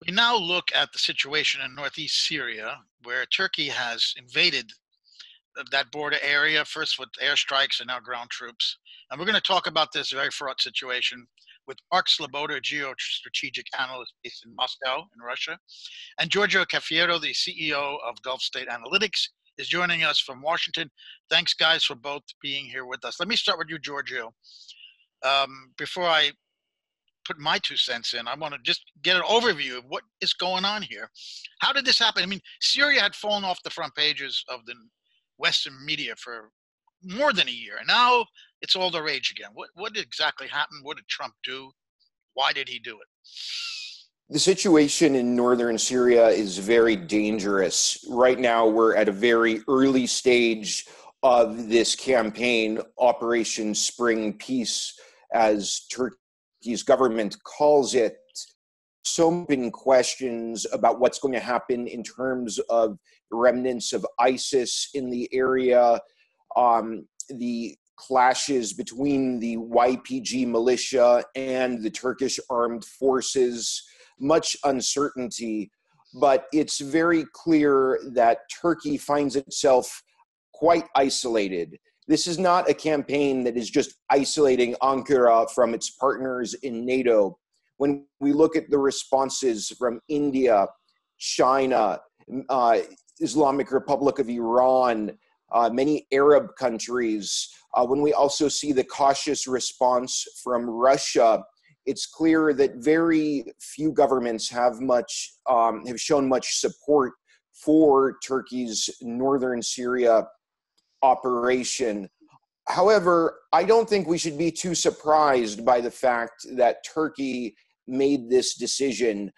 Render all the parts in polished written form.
We now look at the situation in northeast Syria, where Turkey has invaded that border area, first with airstrikes and now ground troops. And we're going to talk about this very fraught situation with Mark Sleboda, geostrategic analyst based in Moscow, in Russia, and Giorgio Cafiero, the CEO of Gulf State Analytics, is joining us from Washington. Thanks, guys, for both being here with us. Let me start with you, Giorgio. Before I put my 2 cents in, I want to just get an overview of what is going on here. How did this happen? I mean, Syria had fallen off the front pages of the Western media for more than a year. And now it's all the rage again. What exactly happened? What did Trump do? Why did he do it? The situation in northern Syria is very dangerous. Right now, we're at a very early stage of this campaign, Operation Spring Peace, as Turkey's government calls it. So many questions about what's going to happen in terms of remnants of ISIS in the area, the clashes between the YPG militia and the Turkish armed forces, much uncertainty. But it's very clear that Turkey finds itself quite isolated. This is not a campaign that is just isolating Ankara from its partners in NATO. When we look at the responses from India, China, Islamic Republic of Iran, many Arab countries, when we also see the cautious response from Russia, it's clear that very few governments have shown much support for Turkey's northern Syria operation. However, I don't think we should be too surprised by the fact that Turkey made this decision.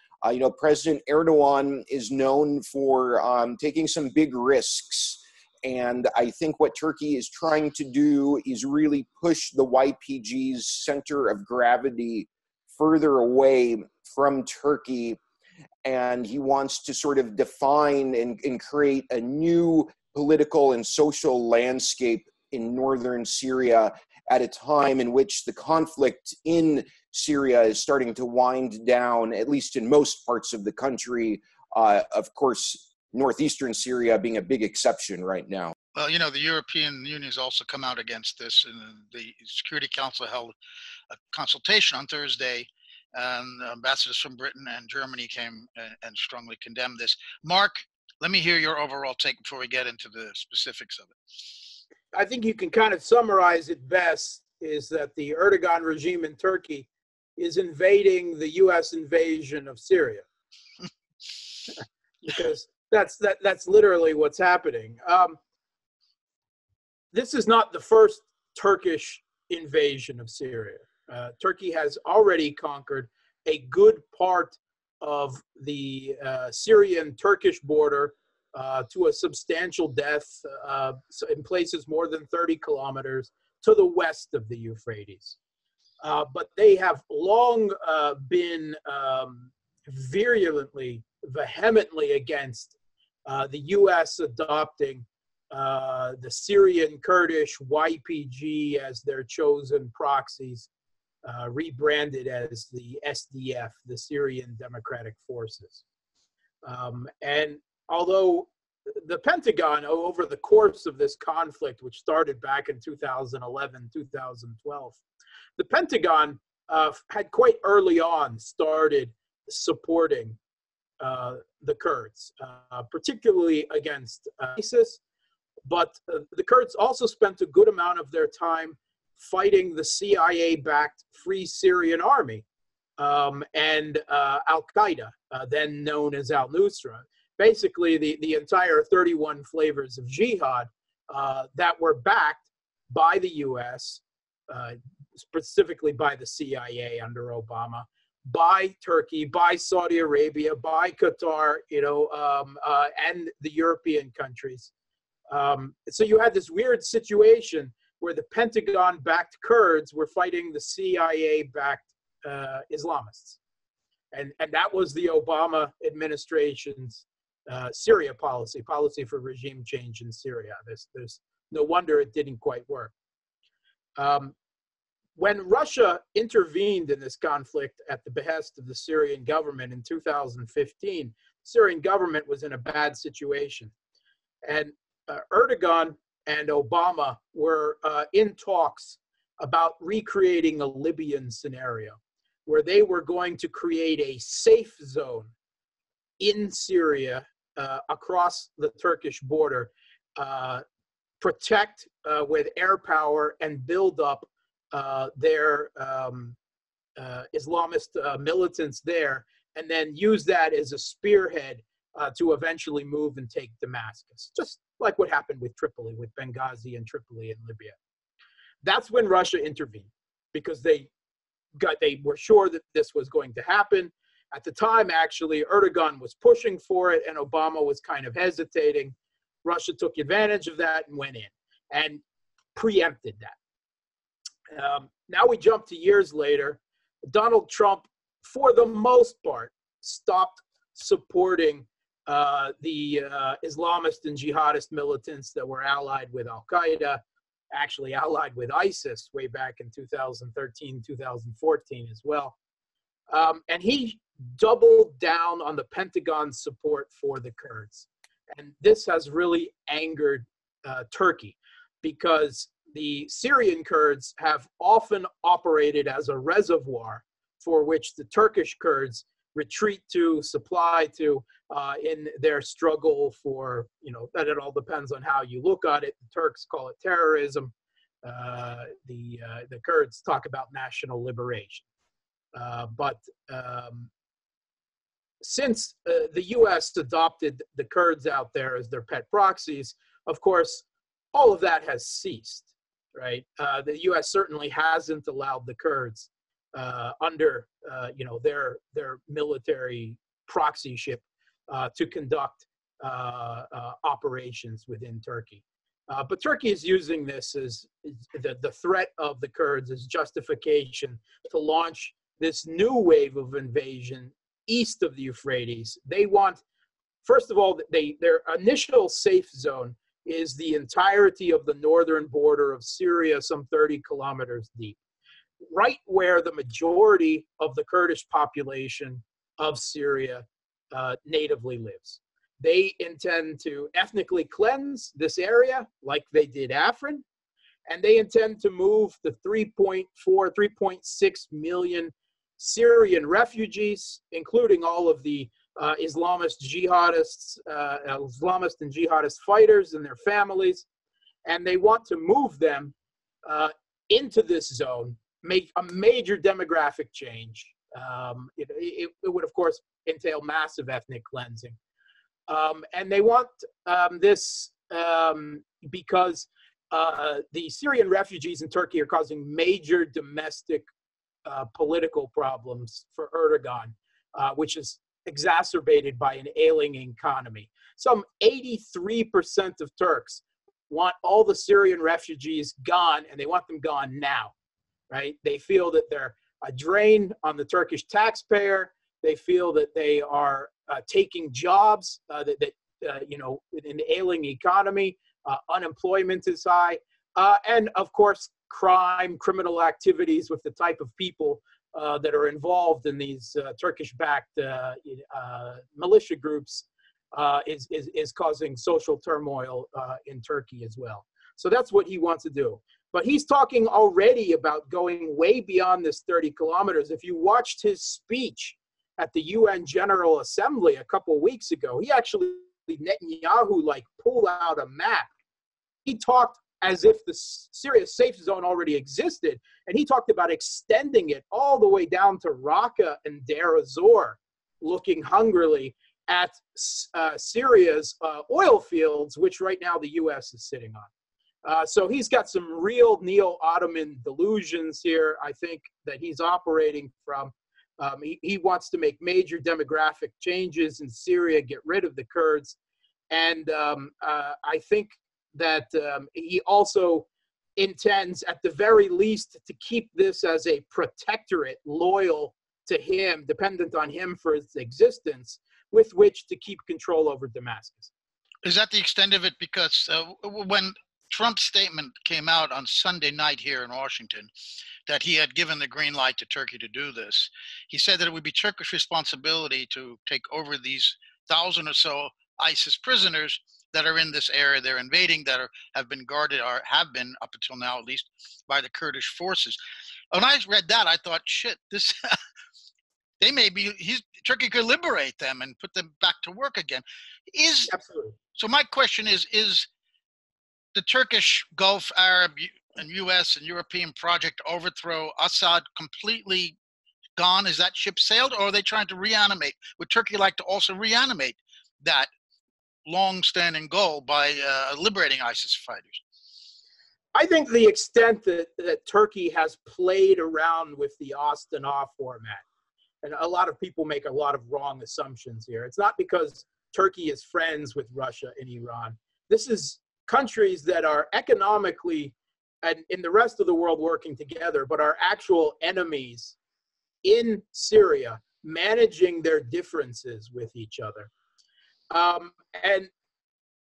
President Erdogan is known for taking some big risks. And I think what Turkey is trying to do is really push the YPG's center of gravity further away from Turkey. And he wants to sort of define and create a new political and social landscape in northern Syria at a time in which the conflict in Syria is starting to wind down, at least in most parts of the country. Of course, northeastern Syria being a big exception right now. Well, the European Union has also come out against this, and the Security Council held a consultation on Thursday, and ambassadors from Britain and Germany came and strongly condemned this. Mark, let me hear your overall take before we get into the specifics of it. I think you can kind of summarize it best is that the Erdogan regime in Turkey is invading the U.S. invasion of Syria, because that's literally what's happening. This is not the first Turkish invasion of Syria. Turkey has already conquered a good part of the Syrian-Turkish border to a substantial depth, in places more than 30 kilometers to the west of the Euphrates. But they have long been vehemently against the U.S. adopting the Syrian Kurdish YPG as their chosen proxies, rebranded as the SDF, the Syrian Democratic Forces. And although the Pentagon, over the course of this conflict, which started back in 2011, 2012, the Pentagon had quite early on started supporting the Kurds, particularly against ISIS. But the Kurds also spent a good amount of their time fighting the CIA-backed Free Syrian Army and Al-Qaeda, then known as al-Nusra. Basically, the entire 31 flavors of jihad that were backed by the U.S., specifically by the CIA under Obama, by Turkey, by Saudi Arabia, by Qatar, and the European countries. So you had this weird situation where the Pentagon-backed Kurds were fighting the CIA-backed Islamists. And that was the Obama administration's Syria policy for regime change in Syria. There's no wonder it didn't quite work. when Russia intervened in this conflict at the behest of the Syrian government in 2015, the Syrian government was in a bad situation. And Erdogan and Obama were in talks about recreating a Libyan scenario where they were going to create a safe zone in Syria across the Turkish border, protect with air power and build up their Islamist militants there, and then use that as a spearhead to eventually move and take Damascus, just like what happened with Tripoli, with Benghazi and Tripoli in Libya. That's when Russia intervened, because they were sure that this was going to happen. At the time, actually, Erdogan was pushing for it, and Obama was kind of hesitating. Russia took advantage of that and went in and preempted that. Now we jump to years later. Donald Trump, for the most part, stopped supporting the Islamist and jihadist militants that were allied with Al-Qaeda, actually allied with ISIS way back in 2013, 2014 as well. And he doubled down on the Pentagon's support for the Kurds. And this has really angered Turkey, because the Syrian Kurds have often operated as a reservoir for which the Turkish Kurds retreat to, supply to, in their struggle for, that it all depends on how you look at it. The Turks call it terrorism. The Kurds talk about national liberation. But since the U.S. adopted the Kurds out there as their pet proxies, of course, all of that has ceased, right? The U.S. certainly hasn't allowed the Kurds under, their military proxyship to conduct operations within Turkey. But Turkey is using this as the threat of the Kurds as justification to launch this new wave of invasion east of the Euphrates. They want, first of all, their initial safe zone is the entirety of the northern border of Syria, some 30 kilometers deep, right where the majority of the Kurdish population of Syria natively lives. They intend to ethnically cleanse this area like they did Afrin, and they intend to move the 3.6 million Syrian refugees, including all of the Islamist and jihadist fighters and their families, and they want to move them into this zone, make a major demographic change. It would, of course, entail massive ethnic cleansing. And they want this because the Syrian refugees in Turkey are causing major domestic political problems for Erdogan, which is exacerbated by an ailing economy. Some 83% of Turks want all the Syrian refugees gone, and they want them gone now, right? They feel that they're a drain on the Turkish taxpayer. They feel that they are taking jobs, in an ailing economy, unemployment is high, and of course, criminal activities with the type of people that are involved in these Turkish-backed militia groups is causing social turmoil in Turkey as well. So that's what he wants to do. But he's talking already about going way beyond this 30 kilometers. If you watched his speech at the UN General Assembly a couple of weeks ago, he actually, Netanyahu, pulled out a map. He talked as if the Syria safe zone already existed, and he talked about extending it all the way down to Raqqa and Deir ez-Zor, looking hungrily at Syria's oil fields, which right now the U.S. is sitting on. So he's got some real neo-Ottoman delusions here, I think, that he's operating from. He wants to make major demographic changes in Syria, get rid of the Kurds. And I think that he also intends, at the very least, to keep this as a protectorate loyal to him, dependent on him for its existence, with which to keep control over Damascus. Is that the extent of it? Because when Trump's statement came out on Sunday night here in Washington that he had given the green light to Turkey to do this. He said that it would be Turkish responsibility to take over these 1,000 or so ISIS prisoners that are in this area they're invading, that have been guarded, or have been up until now at least, by the Kurdish forces. When I read that, I thought, shit, this Turkey could liberate them and put them back to work again. Absolutely. So my question is the Turkish Gulf, Arab, and U.S. and European project to overthrow Assad completely gone? Is that ship sailed, or are they trying to reanimate? Would Turkey like to also reanimate that long-standing goal by liberating ISIS fighters? I think the extent that Turkey has played around with the Astana format, and a lot of people make a lot of wrong assumptions here. It's not because Turkey is friends with Russia and Iran. This is countries that are economically and in the rest of the world working together, but are actual enemies in Syria, managing their differences with each other. And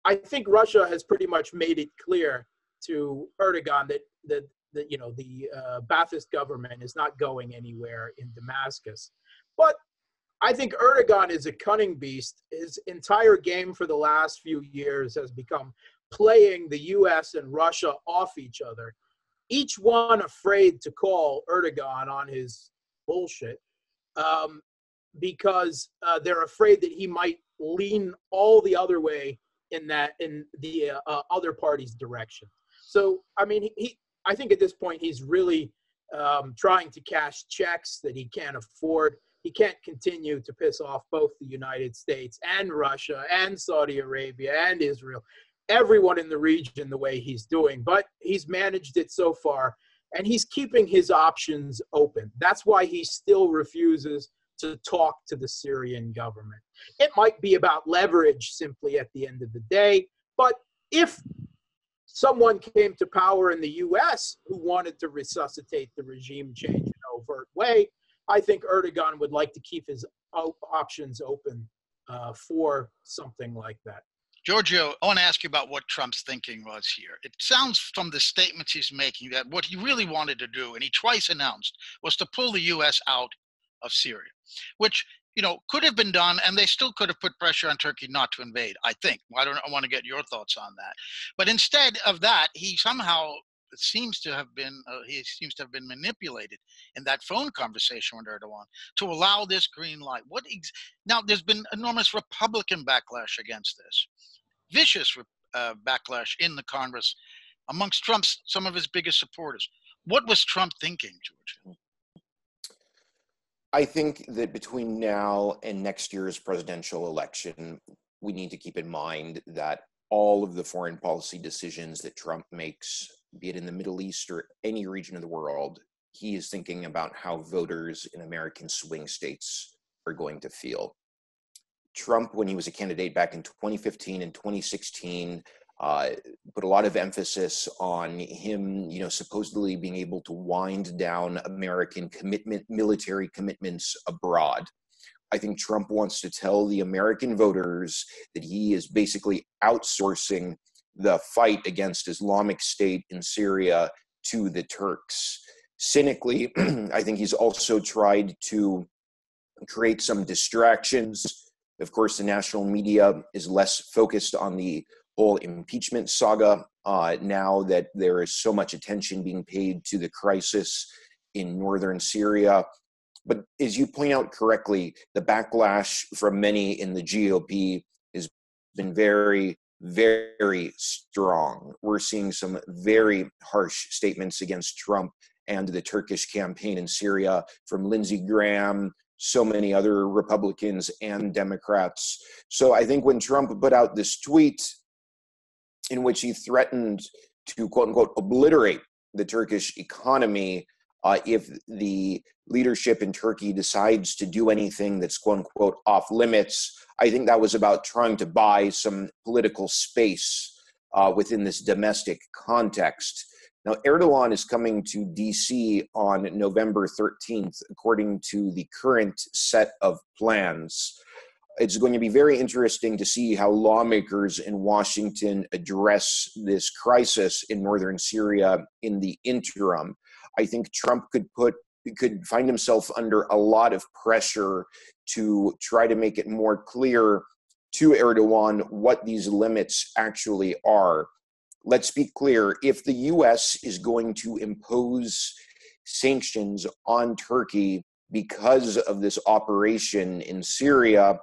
I think Russia has pretty much made it clear to Erdogan that the Ba'athist government is not going anywhere in Damascus. But I think Erdogan is a cunning beast. His entire game for the last few years has become playing the U.S. and Russia off each other, each one afraid to call Erdogan on his bullshit because they're afraid that he might lean all the other way in the other party's direction. So, I mean, I think at this point he's really trying to cash checks that he can't afford. He can't continue to piss off both the United States and Russia and Saudi Arabia and Israel, everyone in the region the way he's doing. But he's managed it so far, and he's keeping his options open. That's why he still refuses to talk to the Syrian government. It might be about leverage simply at the end of the day, but if someone came to power in the U.S. who wanted to resuscitate the regime change in an overt way, I think Erdogan would like to keep his options open for something like that. Giorgio, I want to ask you about what Trump's thinking was here. It sounds from the statements he's making that what he really wanted to do, and he twice announced, was to pull the U.S. out of Syria, which, could have been done, and they still could have put pressure on Turkey not to invade, I think. I want to get your thoughts on that. But instead of that, he somehow seems to have been manipulated in that phone conversation with Erdogan to allow this green light. Now, there's been enormous Republican backlash against this, vicious backlash in the Congress amongst some of his biggest supporters. What was Trump thinking, George? I think that between now and next year's presidential election, we need to keep in mind that all of the foreign policy decisions that Trump makes, be it in the Middle East or any region of the world, he is thinking about how voters in American swing states are going to feel. Trump, when he was a candidate back in 2015 and 2016, put a lot of emphasis on him, supposedly being able to wind down American military commitments abroad. I think Trump wants to tell the American voters that he is basically outsourcing the fight against Islamic State in Syria to the Turks. Cynically, I think he's also tried to create some distractions. Of course, the national media is less focused on the whole impeachment saga now that there is so much attention being paid to the crisis in northern Syria. But as you point out correctly, the backlash from many in the GOP has been very, very strong. We're seeing some very harsh statements against Trump and the Turkish campaign in Syria from Lindsey Graham, so many other Republicans and Democrats. So I think when Trump put out this tweet in which he threatened to, quote unquote, obliterate the Turkish economy if the leadership in Turkey decides to do anything that's, quote unquote, off limits, I think that was about trying to buy some political space within this domestic context. Now, Erdogan is coming to DC on November 13th, according to the current set of plans. It's going to be very interesting to see how lawmakers in Washington address this crisis in northern Syria in the interim. I think Trump could find himself under a lot of pressure to try to make it more clear to Erdogan what these limits actually are. Let's be clear, if the US is going to impose sanctions on Turkey because of this operation in Syria,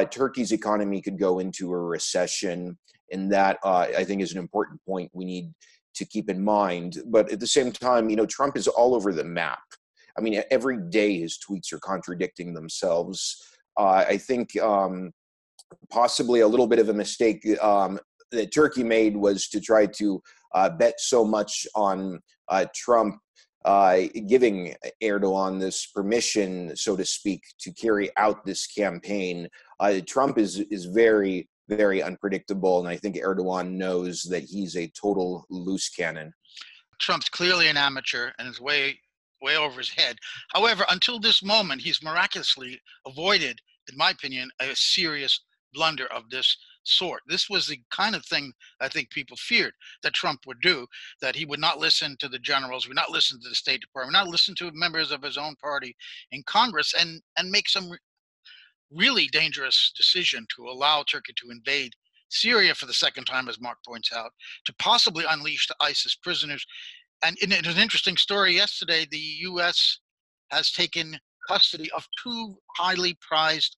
Turkey's economy could go into a recession, and that I think is an important point we need to keep in mind. But at the same time, Trump is all over the map. I mean, every day his tweets are contradicting themselves. I think possibly a little bit of a mistake that Turkey made was to try to bet so much on Trump giving Erdogan this permission, so to speak, to carry out this campaign. Trump is very, very unpredictable, and I think Erdogan knows that he's a total loose cannon. Trump's clearly an amateur and is way over his head. However, until this moment, he's miraculously avoided, in my opinion, a serious blunder of this sort. This was the kind of thing I think people feared that Trump would do, that he would not listen to the generals, would not listen to the State Department, not listen to members of his own party in Congress, and make some really dangerous decision to allow Turkey to invade Syria for the second time, as Mark points out, to possibly unleash the ISIS prisoners. And it was an interesting story yesterday. The U.S. has taken custody of two highly prized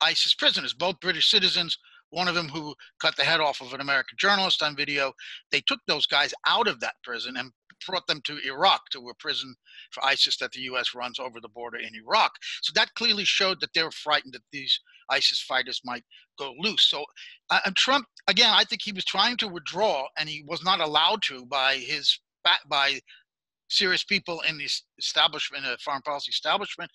ISIS prisoners, both British citizens, one of them who cut the head off of an American journalist on video. They took those guys out of that prison and brought them to Iraq, to a prison for ISIS that the U.S. runs over the border in Iraq. So that clearly showed that they were frightened that these ISIS fighters might go loose. So Trump, again, I think he was trying to withdraw, and he was not allowed to by serious people in the establishment, foreign policy establishment,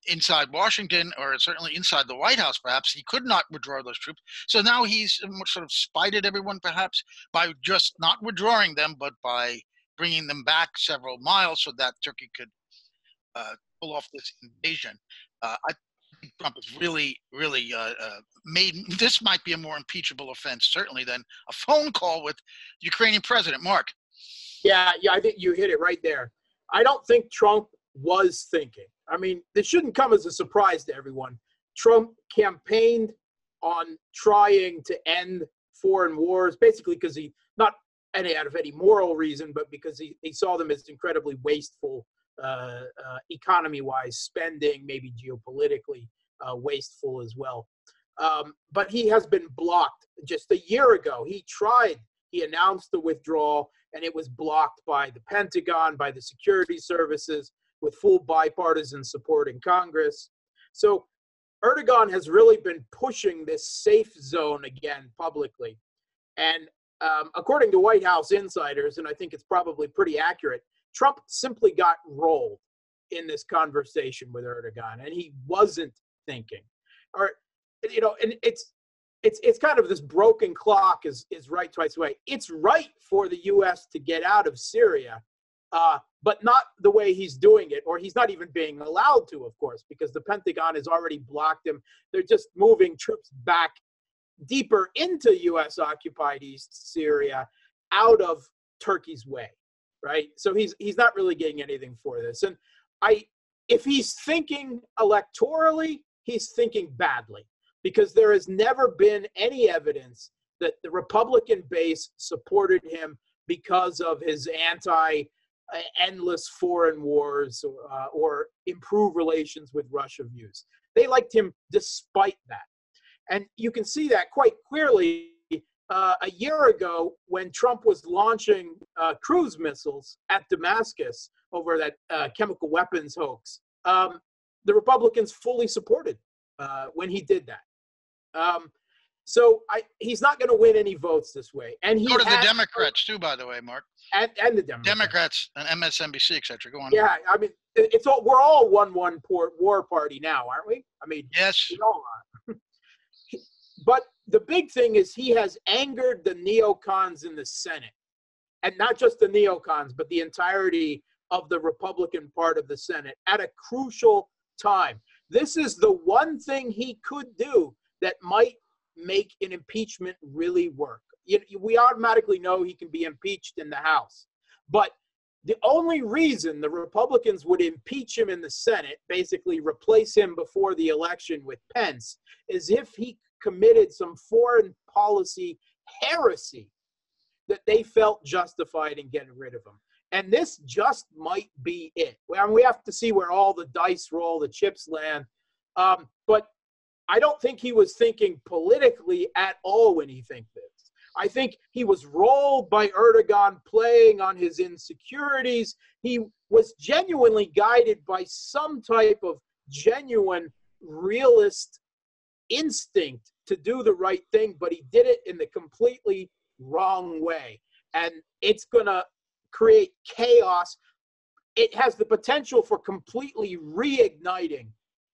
inside Washington, or certainly inside the White House, perhaps. He could not withdraw those troops. So now he's sort of spited everyone, perhaps, by just not withdrawing them, but by bringing them back several miles so that Turkey could pull off this invasion. I think Trump has really made, this might be a more impeachable offense, certainly, than a phone call with the Ukrainian president. Mark. Yeah, I think you hit it right there. I don't think Trump was thinking. I mean, this shouldn't come as a surprise to everyone. Trump campaigned on trying to end foreign wars, basically because he, not out of any moral reason, but because he saw them as incredibly wasteful economy-wise, spending, maybe geopolitically wasteful as well. But he has been blocked. Just a year ago, he announced the withdrawal, and it was blocked by the Pentagon, by the security services, with full bipartisan support in Congress. So Erdogan has really been pushing this safe zone again publicly. And according to White House insiders, and I think it's probably pretty accurate, Trump simply got rolled in this conversation with Erdogan, and he wasn't thinking. Or, and it's kind of this broken clock is right twice a way. It's right for the U.S. to get out of Syria, but not the way he's doing it, or he's not even being allowed to, of course, because the Pentagon has already blocked him. They're just moving troops back deeper into U.S.-occupied East Syria, out of Turkey's way, right? So he's not really getting anything for this. And if he's thinking electorally, he's thinking badly, because there has never been any evidence that the Republican base supported him because of his endless foreign wars or improve relations with Russia views. They liked him despite that. And you can see that quite clearly a year ago when Trump was launching cruise missiles at Damascus over that chemical weapons hoax. The Republicans fully supported when he did that. So he's not going to win any votes this way. And so do the Democrats too, by the way, Mark. And the Democrats and MSNBC, etc. Go on. Yeah, I mean, we're all one war party now, aren't we? I mean, yes, we all are. But the big thing is he has angered the neocons in the Senate, and not just the neocons, but the entirety of the Republican part of the Senate at a crucial time. this is the one thing he could do that might make an impeachment really work. We automatically know he can be impeached in the House, but the only reason the Republicans would impeach him in the Senate, basically replace him before the election with Pence, is if he committed some foreign policy heresy that they felt justified in getting rid of him. And this just might be it. Well, we have to see where all the dice roll, the chips land. But I don't think he was thinking politically at all when he thinks this. I think he was rolled by Erdogan playing on his insecurities. He was genuinely guided by some type of genuine realist instinct to do the right thing, but he did it in the completely wrong way. And it's going to create chaos. It has the potential for completely reigniting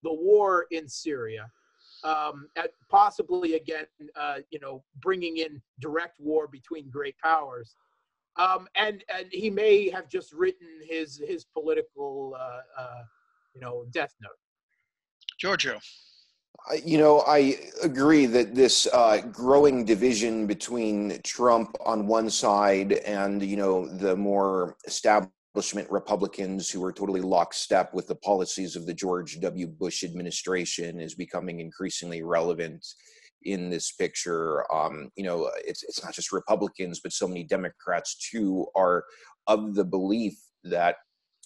the war in Syria. Possibly again, bringing in direct war between great powers, and he may have just written his political, death note. Giorgio. I agree that this growing division between Trump on one side and, the more establishment Republicans who are totally lockstep with the policies of the George W. Bush administration is becoming increasingly relevant in this picture. It's not just Republicans, but so many Democrats too are of the belief that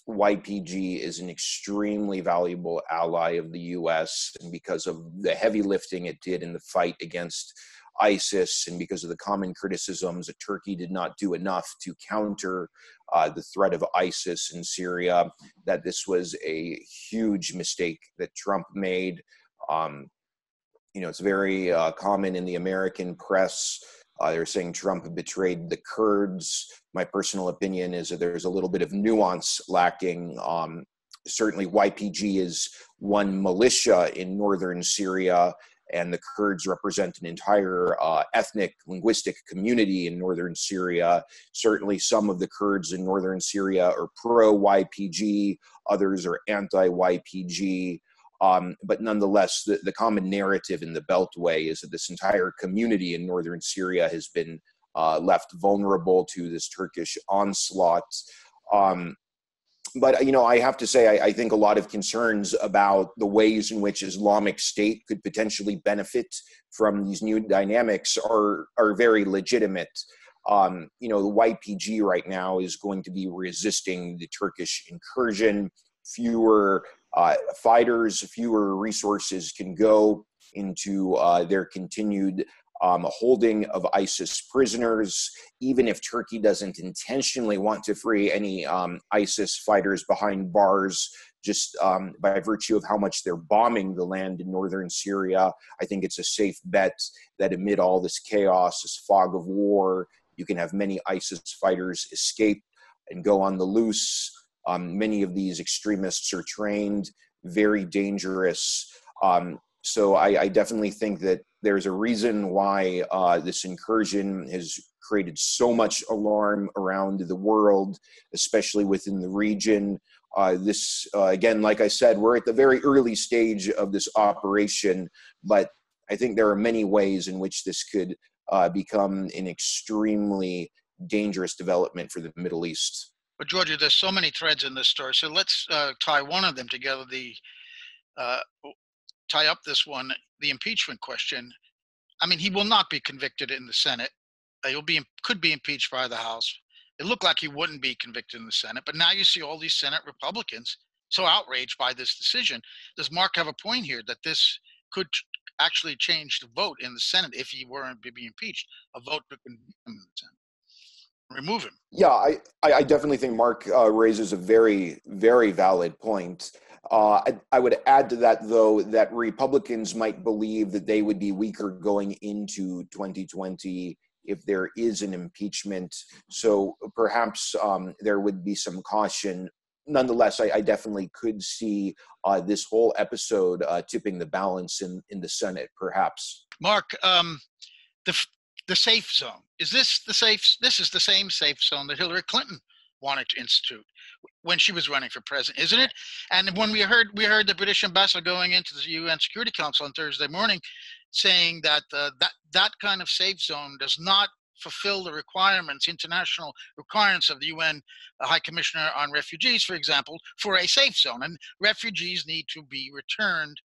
YPG is an extremely valuable ally of the U.S. and because of the heavy lifting it did in the fight against ISIS and because of the common criticisms that Turkey did not do enough to counter the threat of ISIS in Syria, that this was a huge mistake that Trump made. It's very common in the American press. They're saying Trump betrayed the Kurds. My personal opinion is that there's a little bit of nuance lacking. Certainly YPG is one militia in northern Syria, and the Kurds represent an entire ethnic, linguistic community in northern Syria. Certainly some of the Kurds in northern Syria are pro-YPG, others are anti-YPG. But nonetheless, the common narrative in the Beltway is that this entire community in northern Syria has been left vulnerable to this Turkish onslaught. But, I have to say, I think a lot of concerns about the ways in which Islamic State could potentially benefit from these new dynamics are very legitimate. The YPG right now is going to be resisting the Turkish incursion. Fewer fighters, fewer resources can go into their continued holding of ISIS prisoners. Even if Turkey doesn't intentionally want to free any ISIS fighters behind bars, just by virtue of how much they're bombing the land in northern Syria, I think it's a safe bet that amid all this chaos, this fog of war, you can have many ISIS fighters escape and go on the loose. Many of these extremists are trained, very dangerous. So I definitely think that there's a reason why this incursion has created so much alarm around the world, especially within the region. Again, like I said, we're at the very early stage of this operation, but I think there are many ways in which this could become an extremely dangerous development for the Middle East. But Georgia, there's so many threads in this story. So let's tie one of them together. Tie up this one, the impeachment question. I mean, he will not be convicted in the Senate. Could be impeached by the House. It looked like he wouldn't be convicted in the Senate, but now you see all these Senate Republicans so outraged by this decision. Does Mark have a point here that this could actually change the vote in the Senate if he were to be impeached? A vote to convict him in the Senate. Remove him. Yeah, I definitely think Mark raises a very, very valid point. I would add to that, though, that Republicans might believe that they would be weaker going into 2020 if there is an impeachment. So perhaps there would be some caution. Nonetheless, I definitely could see this whole episode tipping the balance in the Senate, perhaps. Mark, the safe zone. Is this the safe? This is the same safe zone that Hillary Clinton wanted to institute. when she was running for president, isn't it? And when we heard the British ambassador going into the UN Security Council on Thursday morning, saying that that kind of safe zone does not fulfill the requirements, international requirements of the UN High Commissioner on Refugees, for example, for a safe zone, and refugees need to be returned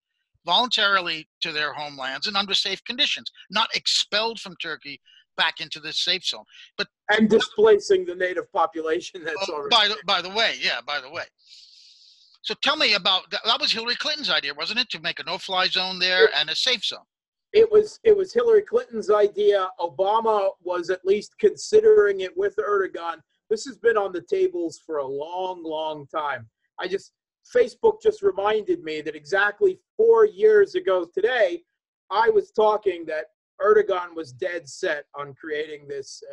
voluntarily to their homelands and under safe conditions, not expelled from Turkey back into this safe zone. But and displacing the native population that's already by the way. So tell me about that was Hillary Clinton's idea, wasn't it, to make a no-fly zone there and a safe zone? It was Hillary Clinton's idea. Obama was at least considering it with Erdogan. This has been on the tables for a long, long time. Facebook just reminded me that exactly 4 years ago today, I was talking that Erdogan was dead set on creating this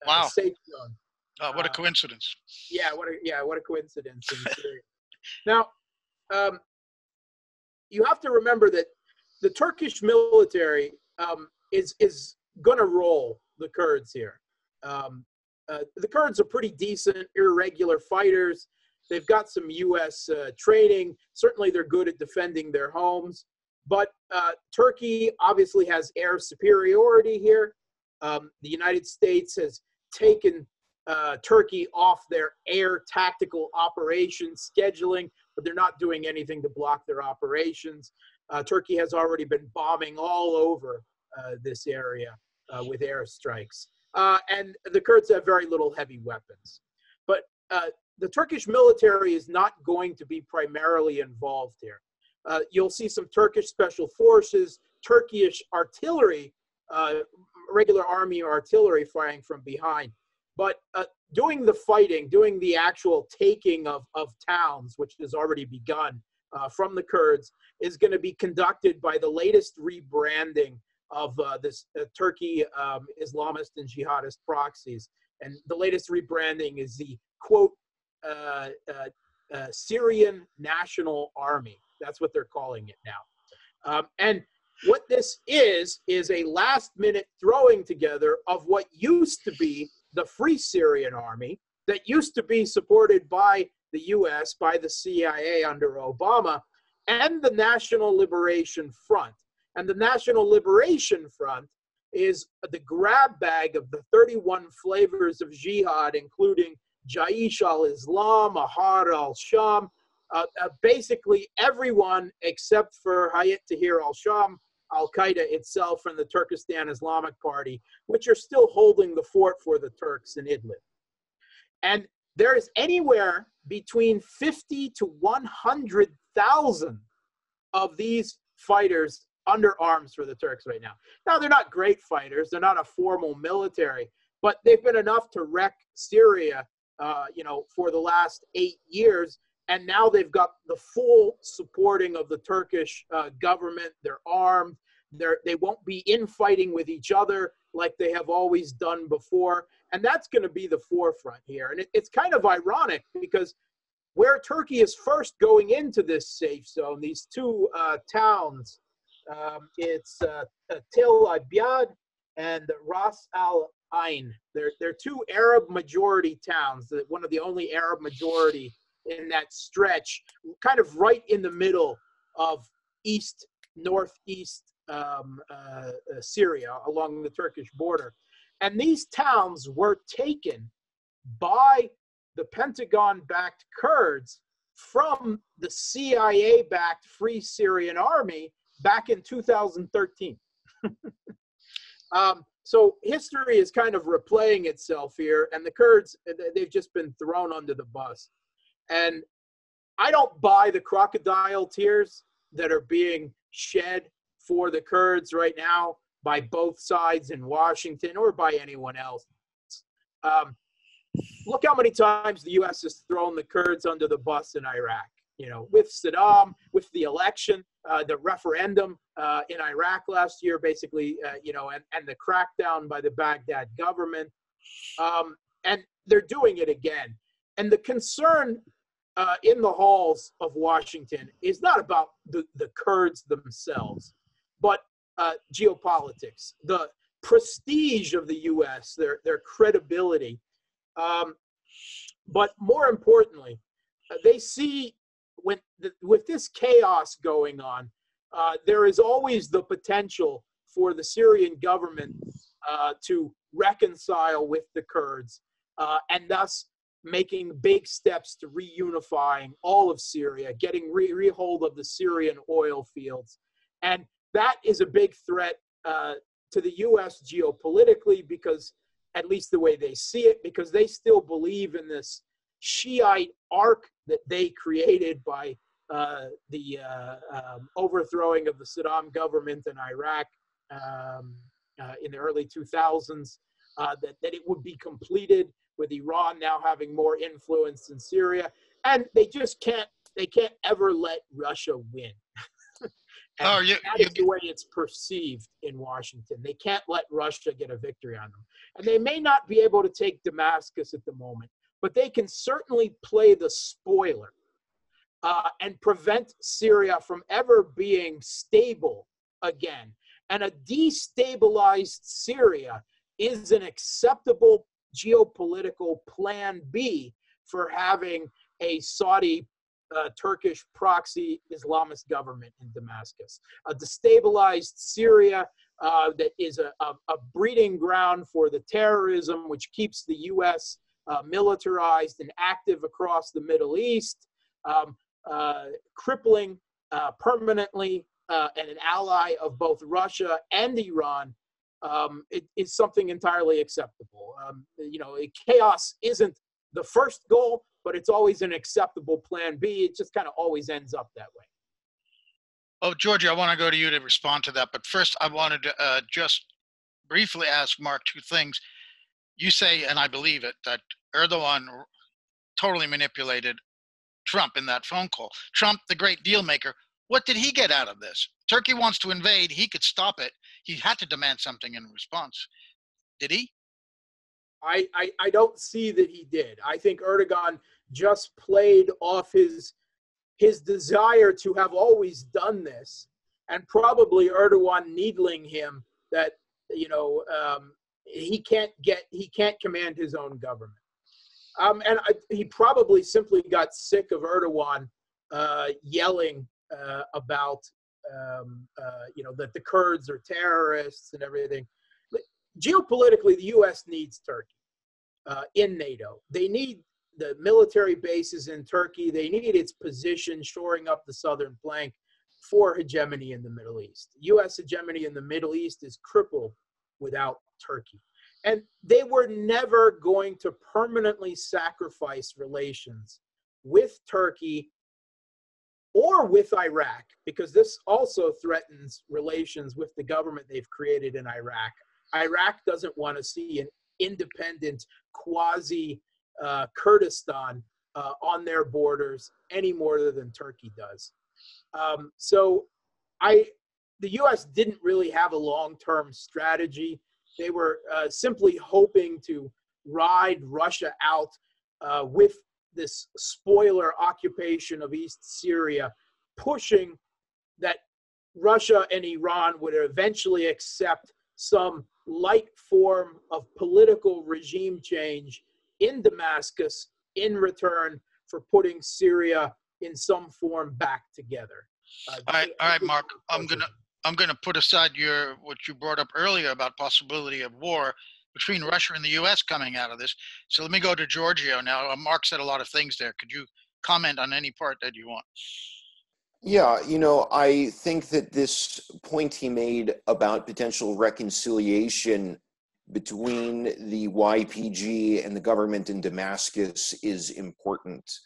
wow. safe zone. Oh, what a coincidence! What a coincidence. Now, you have to remember that the Turkish military is going to roll the Kurds here. The Kurds are pretty decent, irregular fighters. They've got some U.S. training. Certainly, they're good at defending their homes. But Turkey obviously has air superiority here. The United States has taken Turkey off their air tactical operations scheduling, but they're not doing anything to block their operations. Turkey has already been bombing all over this area with airstrikes. And the Kurds have very little heavy weapons. But the Turkish military is not going to be primarily involved here. You'll see some Turkish special forces, Turkish artillery, regular army artillery firing from behind. But doing the fighting, doing the actual taking of towns, which has already begun from the Kurds, is going to be conducted by the latest rebranding of this Turkey Islamist and jihadist proxies. And the latest rebranding is the, quote, Syrian National Army. That's what they're calling it now. And what this is a last-minute throwing together of what used to be the Free Syrian Army that used to be supported by the U.S., by the CIA under Obama, and the National Liberation Front. And the National Liberation Front is the grab bag of the 31 flavors of jihad, including Jaish al-Islam, Ahrar al-Sham, basically everyone except for Hayat Tahrir al-Sham, Al-Qaeda itself, and the Turkestan Islamic Party, which are still holding the fort for the Turks in Idlib. And there is anywhere between 50 to 100,000 of these fighters under arms for the Turks right now. Now, they're not great fighters. They're not a formal military, but they've been enough to wreck Syria, for the last 8 years. And now they've got the full supporting of the Turkish government. They're armed. They won't be infighting with each other like they have always done before. And that's going to be the forefront here. And it's kind of ironic because where Turkey is first going into this safe zone, these two towns, it's Tel Abyad and Ras Al Ain. They're two Arab majority towns, one of the only Arab majority in that stretch, kind of right in the middle of northeast Syria along the Turkish border. And these towns were taken by the Pentagon-backed Kurds from the CIA-backed Free Syrian Army back in 2013. So history is kind of replaying itself here, and the Kurds, they've just been thrown under the bus. And I don't buy the crocodile tears that are being shed for the Kurds right now by both sides in Washington or by anyone else. Look how many times the U.S. has thrown the Kurds under the bus in Iraq, with Saddam, with the election, the referendum in Iraq last year, basically, and the crackdown by the Baghdad government. And they're doing it again. And the concern in the halls of Washington is not about the Kurds themselves, but geopolitics, the prestige of the U.S., their credibility. But more importantly, they see with this chaos going on, there is always the potential for the Syrian government to reconcile with the Kurds, and thus making big steps to reunifying all of Syria, getting rehold of the Syrian oil fields. And that is a big threat to the U.S. geopolitically, because, at least the way they see it, because they still believe in this Shiite arc that they created by the overthrowing of the Saddam government in Iraq in the early 2000s, that it would be completed with Iran now having more influence in Syria. And they just can't ever let Russia win. And that is the way it's perceived in Washington. They can't let Russia get a victory on them. And they may not be able to take Damascus at the moment, but they can certainly play the spoiler and prevent Syria from ever being stable again. And a destabilized Syria is an acceptable geopolitical plan B for having a Saudi Turkish proxy Islamist government in Damascus. A destabilized Syria that is a breeding ground for the terrorism which keeps the U.S. Militarized and active across the Middle East, crippling permanently and an ally of both Russia and Iran. It is something entirely acceptable. Chaos isn't the first goal, but it's always an acceptable plan B. It just kind of always ends up that way. Oh, Georgia, I want to go to you to respond to that. But first, I wanted to just briefly ask Mark two things. You say, and I believe it, that Erdogan totally manipulated Trump in that phone call. Trump, the great deal maker, what did he get out of this? Turkey wants to invade. He could stop it. He had to demand something in response. Did he? I don't see that he did. I think Erdogan just played off his desire to have always done this, and probably Erdogan needling him that he can't command his own government. He probably simply got sick of Erdogan yelling about that the Kurds are terrorists and everything. But geopolitically, the U.S. needs Turkey in NATO. They need the military bases in Turkey. They need its position shoring up the southern flank for hegemony in the Middle East. U.S. hegemony in the Middle East is crippled without Turkey. And they were never going to permanently sacrifice relations with Turkey or with Iraq, because this also threatens relations with the government they've created in Iraq. Iraq doesn't want to see an independent quasi-Kurdistan on their borders any more than Turkey does. The U.S. didn't really have a long-term strategy. They were simply hoping to ride Russia out with this spoiler occupation of East Syria, pushing that Russia and Iran would eventually accept some light form of political regime change in Damascus in return for putting Syria in some form back together. All right, Mark. I'm gonna put aside what you brought up earlier about possibility of war between Russia and the U.S. coming out of this. So let me go to Giorgio now. Mark said a lot of things there. Could you comment on any part that you want? Yeah, I think that this point he made about potential reconciliation between the YPG and the government in Damascus is important.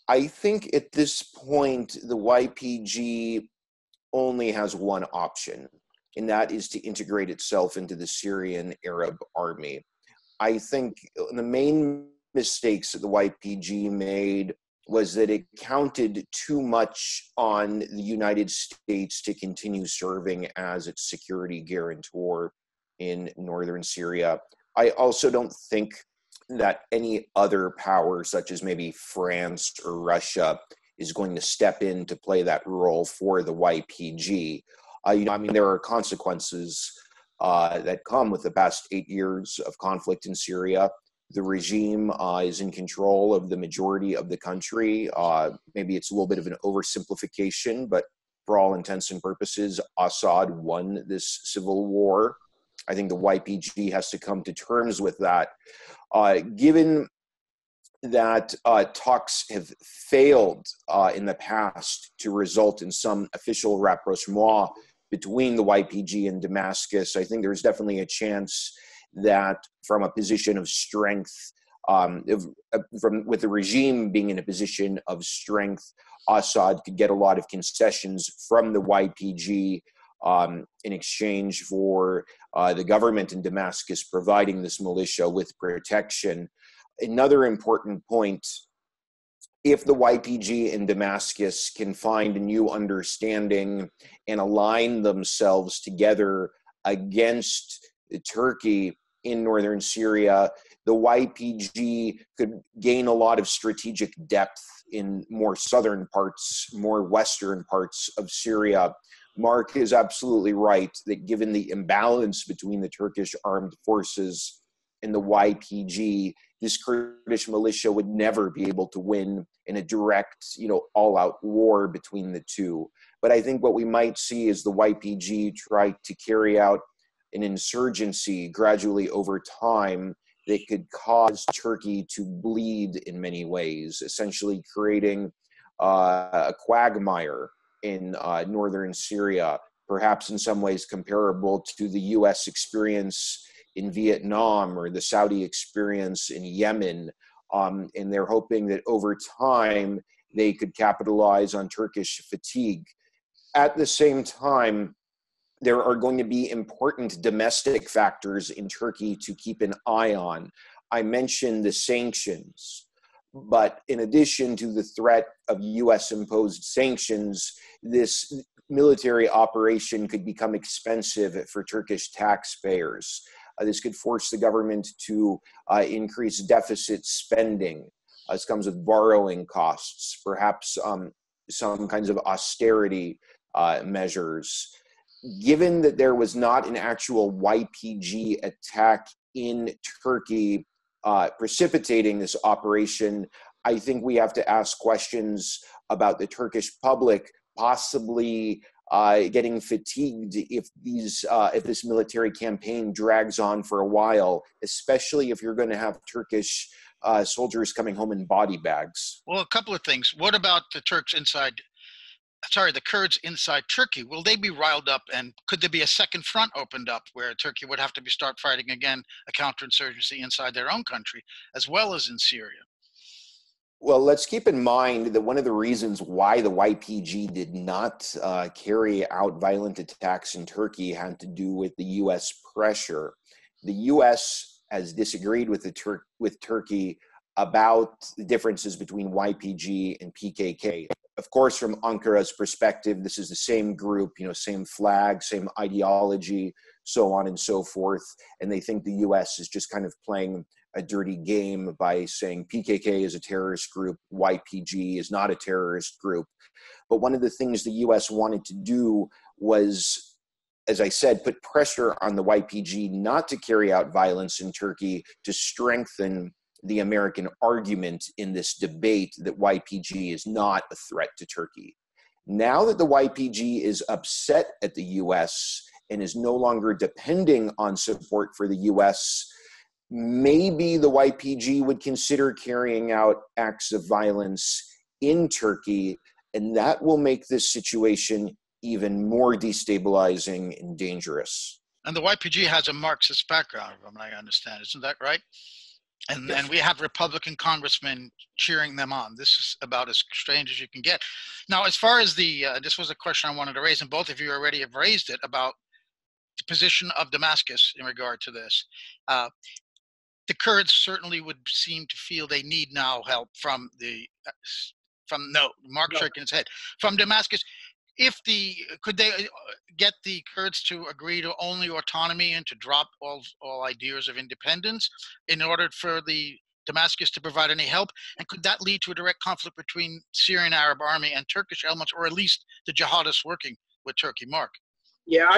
I think at this point, the YPG only has one option, and that is to integrate itself into the Syrian Arab army. I think the main mistakes that the YPG made was that it counted too much on the United States to continue serving as its security guarantor in northern Syria. I also don't think that any other power, such as maybe France or Russia, is going to step in to play that role for the YPG. There are consequences that come with the past 8 years of conflict in Syria. the regime is in control of the majority of the country. Maybe it's a little bit of an oversimplification, but for all intents and purposes, Assad won this civil war. I think the YPG has to come to terms with that. Given that talks have failed in the past to result in some official rapprochement between the YPG and Damascus, I think there's definitely a chance that from a position of strength, with the regime being in a position of strength, Assad could get a lot of concessions from the YPG in exchange for the government in Damascus providing this militia with protection. Another important point, if the YPG in Damascus can find a new understanding and align themselves together against Turkey in northern Syria, the YPG could gain a lot of strategic depth in more southern parts, more western parts of Syria. Mark is absolutely right that given the imbalance between the Turkish armed forces and the YPG, this Kurdish militia would never be able to win in a direct, all-out war between the two. But I think what we might see is the YPG try to carry out an insurgency gradually over time that could cause Turkey to bleed in many ways, essentially creating a quagmire in northern Syria, perhaps in some ways comparable to the US experience in Vietnam or the Saudi experience in Yemen. And they're hoping that over time, they could capitalize on Turkish fatigue. At the same time, there are going to be important domestic factors in Turkey to keep an eye on. I mentioned the sanctions, but in addition to the threat of US-imposed sanctions, this military operation could become expensive for Turkish taxpayers. This could force the government to increase deficit spending. This comes with borrowing costs, perhaps some kinds of austerity measures. Given that there was not an actual YPG attack in Turkey precipitating this operation, I think we have to ask questions about the Turkish public possibly getting fatigued if this military campaign drags on for a while, especially if you're going to have Turkish soldiers coming home in body bags. Well, a couple of things. What about the Kurds inside Turkey? Will they be riled up, and could there be a second front opened up where Turkey would have to start fighting again a counterinsurgency inside their own country as well as in Syria? Well, let's keep in mind that one of the reasons why the YPG did not carry out violent attacks in Turkey had to do with the U.S. pressure. The U.S. has disagreed with Turkey about the differences between YPG and PKK. Of course, from Ankara's perspective, this is the same group, same flag, same ideology, so on and so forth. And they think the U.S. is just kind of playing a dirty game by saying PKK is a terrorist group, YPG is not a terrorist group. But one of the things the U.S. wanted to do was, as I said, put pressure on the YPG not to carry out violence in Turkey to strengthen the American argument in this debate that YPG is not a threat to Turkey. Now that the YPG is upset at the U.S. and is no longer depending on support for the U.S., maybe the YPG would consider carrying out acts of violence in Turkey, and that will make this situation even more destabilizing and dangerous. And the YPG has a Marxist background, from what I understand. Isn't that right? And we have Republican congressmen cheering them on. This is about as strange as you can get. Now, as far as this was a question I wanted to raise, and both of you already have raised it, about the position of Damascus in regard to this. The Kurds certainly would seem to feel they need now help from Mark shaking his head, from Damascus. Could they get the Kurds to agree to only autonomy and to drop all ideas of independence in order for the Damascus to provide any help? And could that lead to a direct conflict between Syrian Arab army and Turkish elements, or at least the jihadists working with Turkey? Mark? Yeah,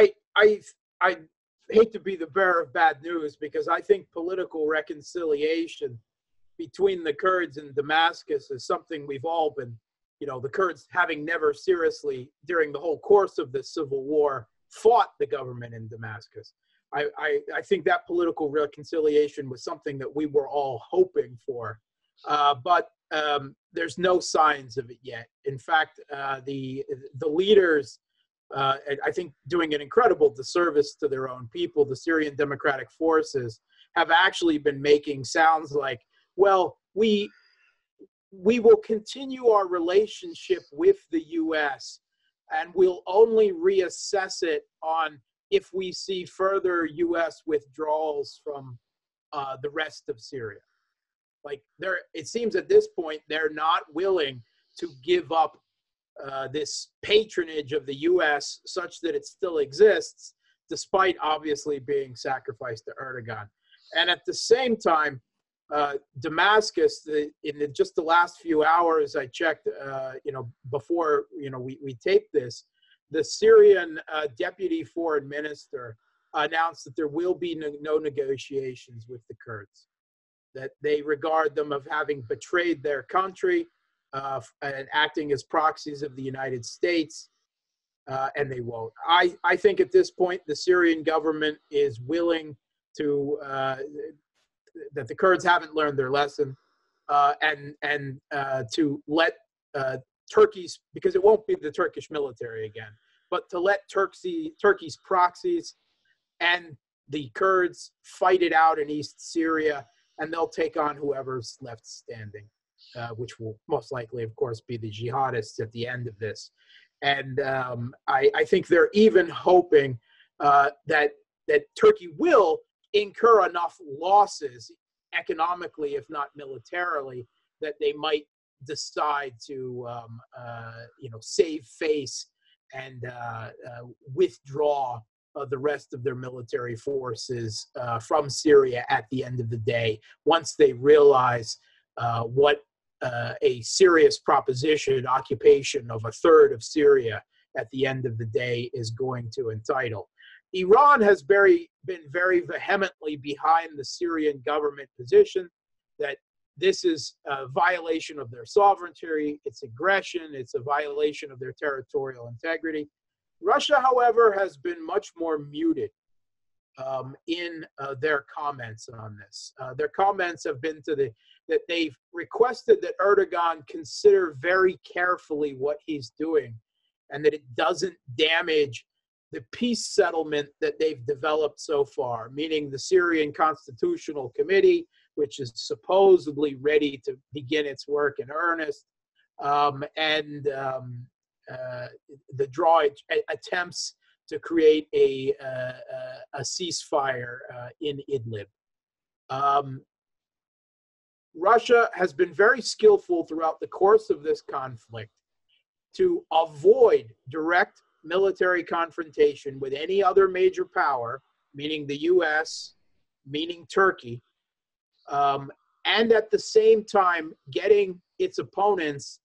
hate to be the bearer of bad news, because I think political reconciliation between the Kurds and Damascus is something we've all been, the Kurds having never seriously, during the whole course of the civil war, fought the government in Damascus. I think that political reconciliation was something that we were all hoping for, but there's no signs of it yet. In fact, the leaders, I think, doing an incredible disservice to their own people, the Syrian Democratic Forces, have actually been making sounds like, well, we will continue our relationship with the U.S. and we'll only reassess it on if we see further U.S. withdrawals from the rest of Syria. Like, it seems at this point they're not willing to give up this patronage of the U.S. such that it still exists, despite obviously being sacrificed to Erdogan. And at the same time, Damascus, in just the last few hours, I checked, before we taped this, the Syrian deputy foreign minister announced that there will be no negotiations with the Kurds, that they regard them of having betrayed their country and acting as proxies of the United States, and they won't. I think at this point the Syrian government is willing to, that the Kurds haven't learned their lesson, and to let Turkey's, because it won't be the Turkish military again, but to let Turkey's proxies and the Kurds fight it out in East Syria, and they'll take on whoever's left standing, which will most likely, of course, be the jihadists at the end of this. And I think they're even hoping that Turkey will incur enough losses economically, if not militarily, that they might decide to save face and withdraw the rest of their military forces from Syria at the end of the day, once they realize what a serious proposition, occupation of a third of Syria at the end of the day, is going to entitle. Iran has been very vehemently behind the Syrian government position that this is a violation of their sovereignty, it's aggression, it's a violation of their territorial integrity. Russia, however, has been much more muted in their comments on this. Their comments have been that they've requested that Erdogan consider very carefully what he's doing and that it doesn't damage the peace settlement that they've developed so far, meaning the Syrian Constitutional Committee, which is supposedly ready to begin its work in earnest, and the attempts to create a ceasefire in Idlib. Russia has been very skillful throughout the course of this conflict to avoid direct military confrontation with any other major power, meaning the U.S., meaning Turkey, and at the same time getting its opponents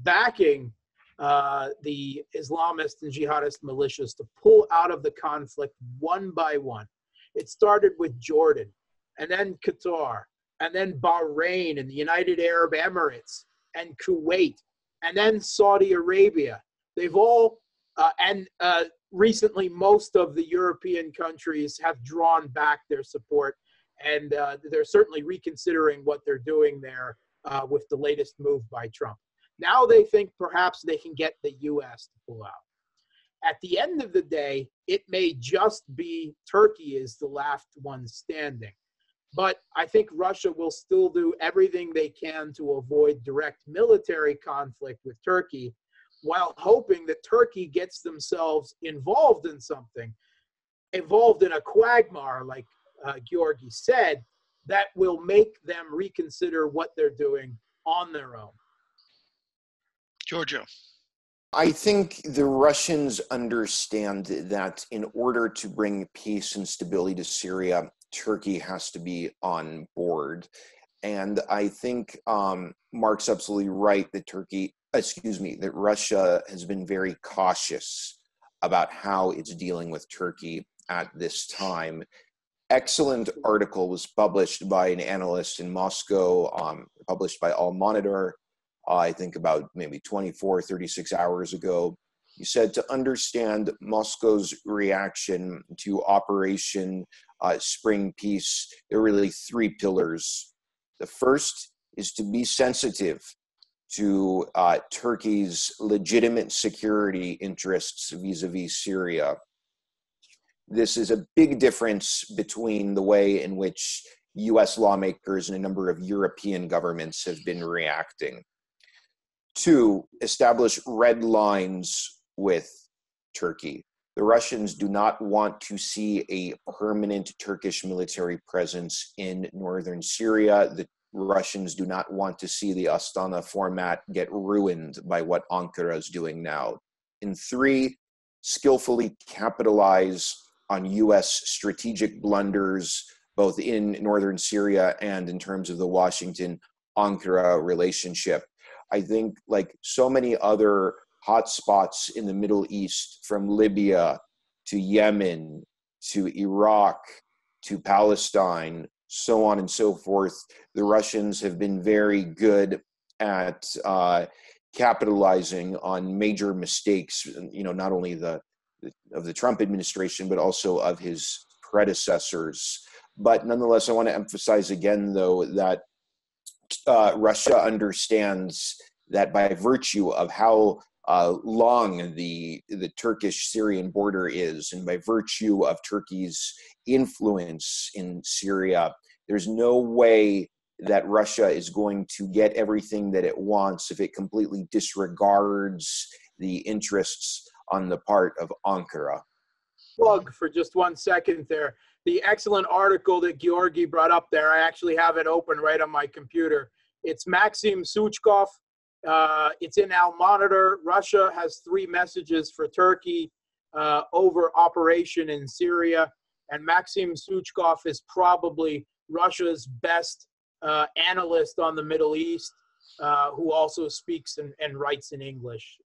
backing the Islamist and jihadist militias to pull out of the conflict one by one. It started with Jordan, and then Qatar, and then Bahrain and the United Arab Emirates and Kuwait, and then Saudi Arabia. They've all, recently most of the European countries have drawn back their support, and they're certainly reconsidering what they're doing there with the latest move by Trump. Now they think perhaps they can get the U.S. to pull out. At the end of the day, it may just be Turkey is the last one standing. But I think Russia will still do everything they can to avoid direct military conflict with Turkey, while hoping that Turkey gets themselves involved in something, involved in a quagmire, like Georgi said, that will make them reconsider what they're doing on their own. Giorgio. I think the Russians understand that in order to bring peace and stability to Syria, Turkey has to be on board. And I think Mark's absolutely right that Russia has been very cautious about how it's dealing with Turkey at this time. Excellent article was published by an analyst in Moscow, published by All Monitor, I think about maybe 24, 36 hours ago. He said to understand Moscow's reaction to Operation Spring Peace, there are really three pillars. The first is to be sensitive to Turkey's legitimate security interests vis-a-vis Syria. This is a big difference between the way in which US lawmakers and a number of European governments have been reacting. Two, establish red lines with Turkey. The Russians do not want to see a permanent Turkish military presence in northern Syria. The Russians do not want to see the Astana format get ruined by what Ankara is doing now. And three, skillfully capitalize on US strategic blunders, both in northern Syria and in terms of the Washington-Ankara relationship. I think, like so many other hotspots in the Middle East, from Libya to Yemen to Iraq to Palestine, so on and so forth, the Russians have been very good at capitalizing on major mistakes, not only of the Trump administration, but also of his predecessors. But nonetheless, I want to emphasize again, though, that Russia understands that by virtue of how long the Turkish-Syrian border is, and by virtue of Turkey's influence in Syria, there's no way that Russia is going to get everything that it wants if it completely disregards the interests on the part of Ankara. Plug for just 1 second there. The excellent article that Georgi brought up there, I actually have it open right on my computer. It's Maxim Suchkov. It's in Al Monitor. Russia has 3 messages for Turkey over operation in Syria. And Maxim Suchkov is probably Russia's best analyst on the Middle East, who also speaks and writes in English.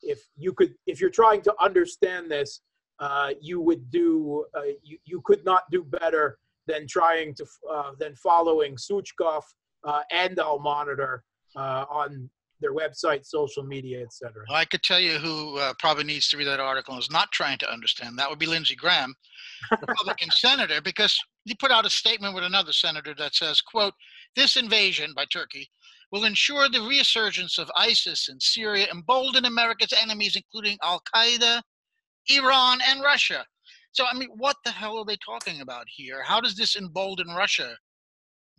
If you're trying to understand this, you could not do better than following Suchkov and Al Monitor on their website, social media, etc. Well, I could tell you who probably needs to read that article and is not trying to understand. That would be Lindsey Graham, Republican senator, because he put out a statement with another senator that says, quote, "This invasion by Turkey will ensure the resurgence of ISIS in Syria, embolden America's enemies, including Al-Qaeda, Iran, and Russia." So, I mean, what the hell are they talking about here? How does this embolden Russia,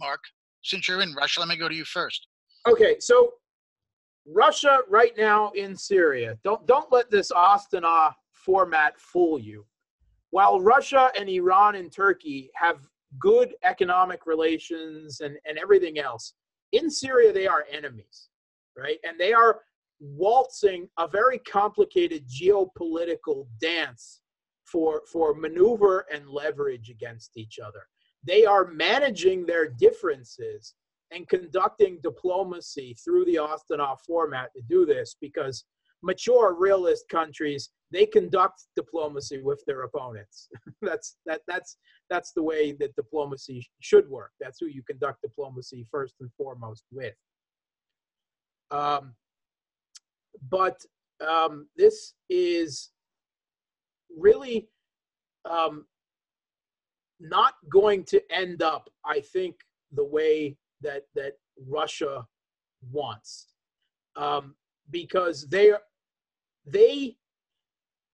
Mark? Since you're in Russia, let me go to you first. Okay, so Russia right now in Syria, don't let this Astana format fool you. While Russia and Iran and Turkey have good economic relations and everything else, in Syria they are enemies, right? And they are waltzing a very complicated geopolitical dance for maneuver and leverage against each other. They are managing their differences and conducting diplomacy through the Astana format to do this, because mature realist countries, they conduct diplomacy with their opponents. That's the way that diplomacy should work. That's who you conduct diplomacy first and foremost with. But this is really not going to end up, I think, the way that Russia wants, because they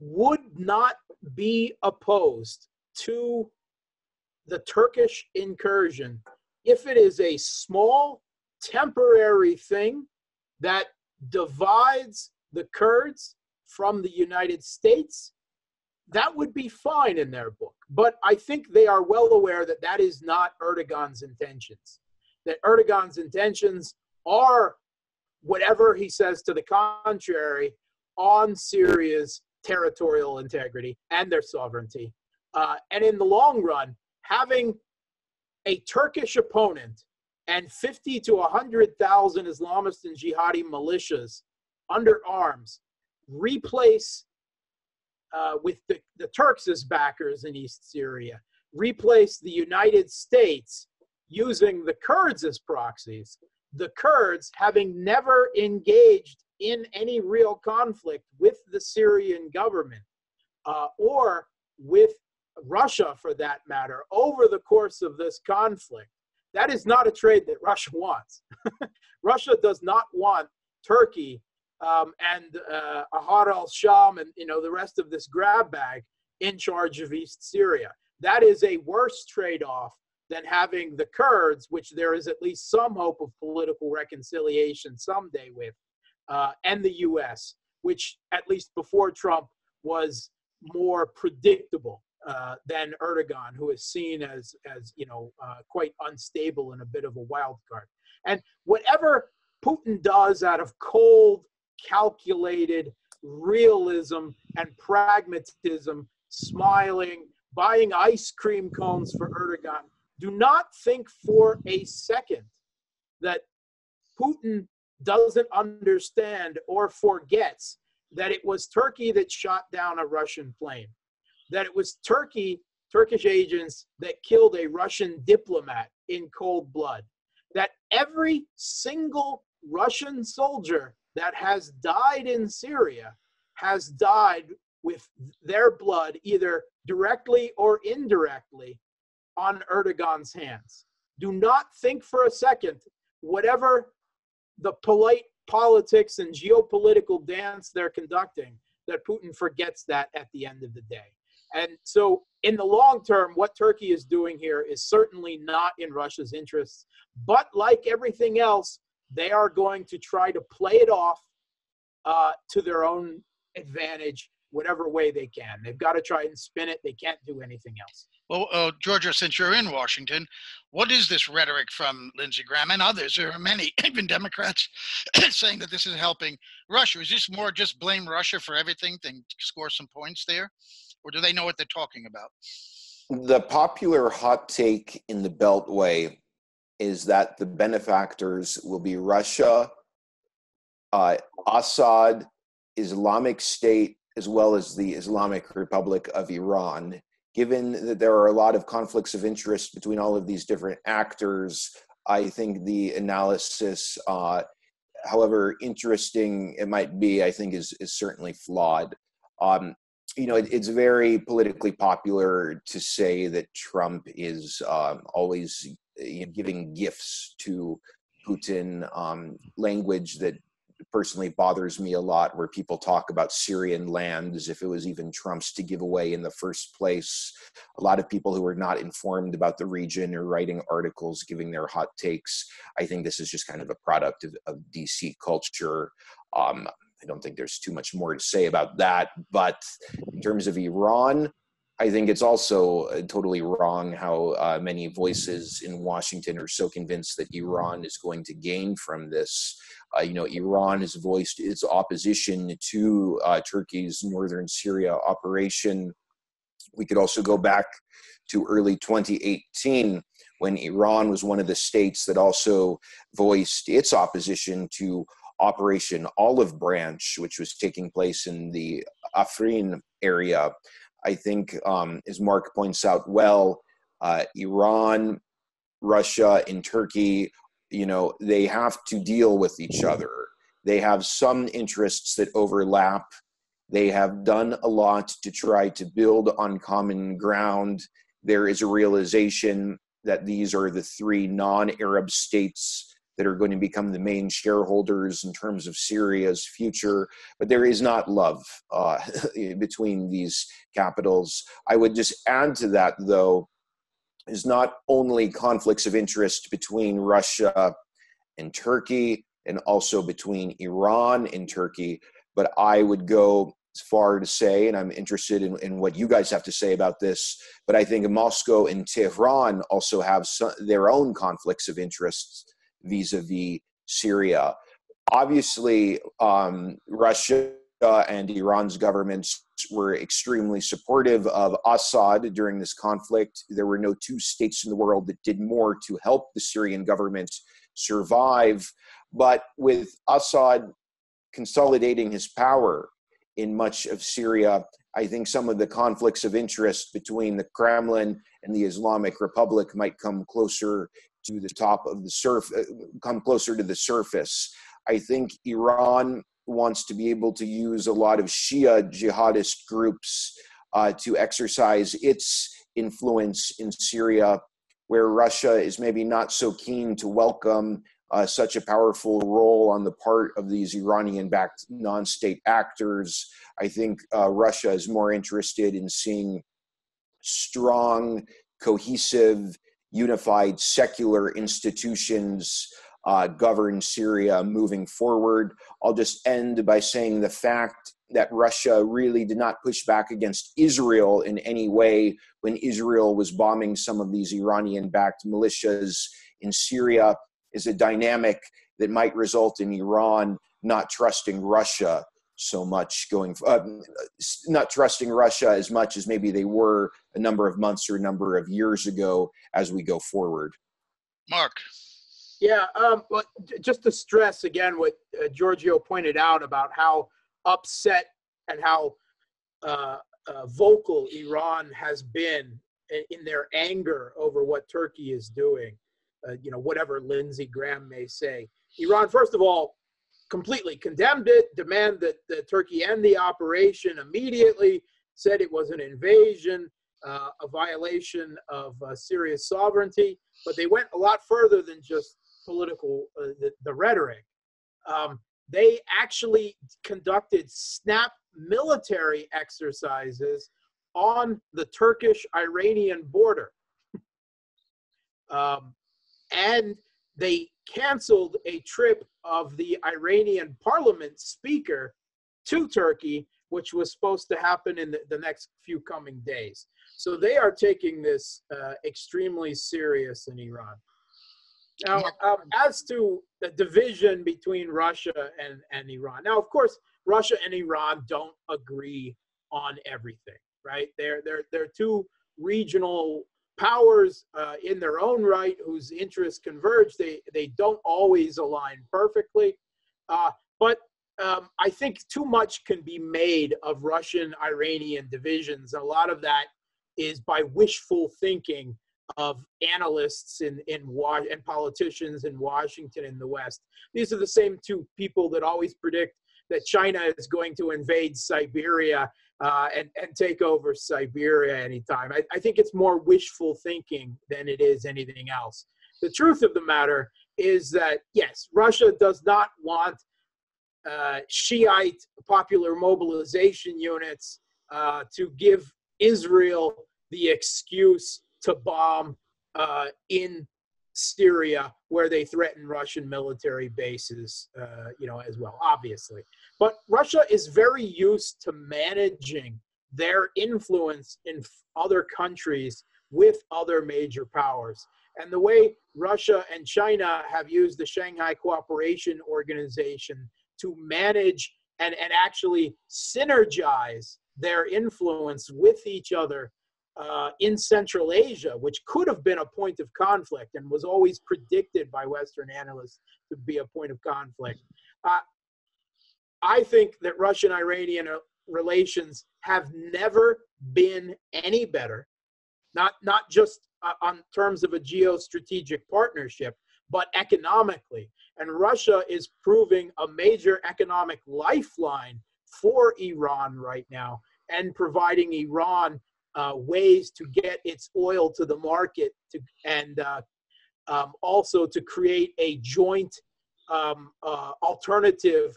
would not be opposed to the Turkish incursion if it is a small, temporary thing that divides the Kurds from the United States. That would be fine in their book. But I think they are well aware that that is not Erdogan's intentions. That Erdogan's intentions are, whatever he says to the contrary, on Syria's territorial integrity and their sovereignty. And in the long run, having a Turkish opponent and 50 to 100,000 Islamist and jihadi militias under arms replace with the Turks as backers in East Syria, replace the United States using the Kurds as proxies, the Kurds having never engaged in any real conflict with the Syrian government or with Russia for that matter over the course of this conflict. That is not a trade that Russia wants. Russia does not want Turkey and Ahrar al-Sham and the rest of this grab bag in charge of East Syria. That is a worse trade-off than having the Kurds, which there is at least some hope of political reconciliation someday with, and the U.S., which at least before Trump was more predictable than Erdogan, who is seen as quite unstable and a bit of a wild card. And whatever Putin does out of cold, calculated realism and pragmatism, smiling, buying ice cream cones for Erdogan, do not think for a second that Putin doesn't understand or forgets that it was Turkey that shot down a Russian plane, that it was Turkish agents that killed a Russian diplomat in cold blood, that every single Russian soldier that has died in Syria has died with their blood, either directly or indirectly, on Erdogan's hands. Do not think for a second, whatever the polite politics and geopolitical dance they're conducting, that Putin forgets that at the end of the day. And so in the long term, what Turkey is doing here is certainly not in Russia's interests. But like everything else, they are going to try to play it off to their own advantage, whatever way they can. They've got to try and spin it. They can't do anything else. Well, Giorgio, since you're in Washington, what is this rhetoric from Lindsey Graham and others? There are many, even Democrats, saying that this is helping Russia. Is this more just blame Russia for everything and score some points there? Or do they know what they're talking about? The popular hot take in the Beltway is that the benefactors will be Russia, Assad, Islamic State, as well as the Islamic Republic of Iran. Given that there are a lot of conflicts of interest between all of these different actors, I think the analysis, however interesting it might be, I think is certainly flawed. It's very politically popular to say that Trump is always giving gifts to Putin, language that personally bothers me a lot, where people talk about Syrian land as if it was even Trump's to give away in the first place. A lot of people who are not informed about the region are writing articles, giving their hot takes. I think this is just kind of a product of DC culture. I don't think there's too much more to say about that. But in terms of Iran, I think it's also totally wrong how many voices in Washington are so convinced that Iran is going to gain from this. Iran has voiced its opposition to Turkey's northern Syria operation. We could also go back to early 2018 when Iran was one of the states that also voiced its opposition to Operation Olive Branch, which was taking place in the Afrin area. I think, as Mark points out well, Iran, Russia, and Turkey, they have to deal with each other. They have some interests that overlap. They have done a lot to try to build on common ground. There is a realization that these are the three non-Arab states that are going to become the main shareholders in terms of Syria's future. But there is not love between these capitals. I would just add to that, though, is not only conflicts of interest between Russia and Turkey, and also between Iran and Turkey, but I would go as far to say, and I'm interested in what you guys have to say about this, but I think Moscow and Tehran also have their own conflicts of interest vis-a-vis Syria. Obviously, Russia and Iran's governments were extremely supportive of Assad during this conflict. There were no two states in the world that did more to help the Syrian government survive. But with Assad consolidating his power in much of Syria, I think some of the conflicts of interest between the Kremlin and the Islamic Republic might come closer to the top of the come closer to the surface. I think Iran wants to be able to use a lot of Shia jihadist groups to exercise its influence in Syria, where Russia is maybe not so keen to welcome such a powerful role on the part of these Iranian-backed non-state actors. I think Russia is more interested in seeing strong, cohesive, unified secular institutions govern Syria moving forward. I'll just end by saying the fact that Russia really did not push back against Israel in any way when Israel was bombing some of these Iranian-backed militias in Syria is a dynamic that might result in Iran not trusting Russia so much not trusting Russia as much as maybe they were a number of months or a number of years ago as we go forward. Mark. Yeah, but just to stress again what Giorgio pointed out about how upset and how vocal Iran has been in their anger over what Turkey is doing, whatever Lindsey Graham may say. Iran, first of all, completely condemned it, demanded that Turkey end the operation immediately, said it was an invasion, a violation of Syria's sovereignty, but they went a lot further than just political, the rhetoric. They actually conducted snap military exercises on the Turkish-Iranian border. And they canceled a trip of the Iranian parliament speaker to Turkey, which was supposed to happen in the next few coming days. So they are taking this extremely serious in Iran. Now, as to the division between Russia and Iran, now, of course, Russia and Iran don't agree on everything, right? They're two regional powers in their own right whose interests converge. They don't always align perfectly, but I think too much can be made of Russian-Iranian divisions. A lot of that is by wishful thinking of analysts and politicians in Washington and the West. These are the same two people that always predict that China is going to invade Siberia and take over Siberia anytime. I think it's more wishful thinking than it is anything else. The truth of the matter is that, yes, Russia does not want Shiite popular mobilization units to give Israel the excuse to bomb in Syria, where they threaten Russian military bases, as well, obviously. But Russia is very used to managing their influence in other countries with other major powers. And the way Russia and China have used the Shanghai Cooperation Organization to manage and actually synergize their influence with each other in Central Asia, which could have been a point of conflict and was always predicted by Western analysts to be a point of conflict. I think that Russian-Iranian relations have never been any better, not just on terms of a geostrategic partnership, but economically. And Russia is proving a major economic lifeline for Iran right now and providing Iran ways to get its oil to the market and also to create a joint alternative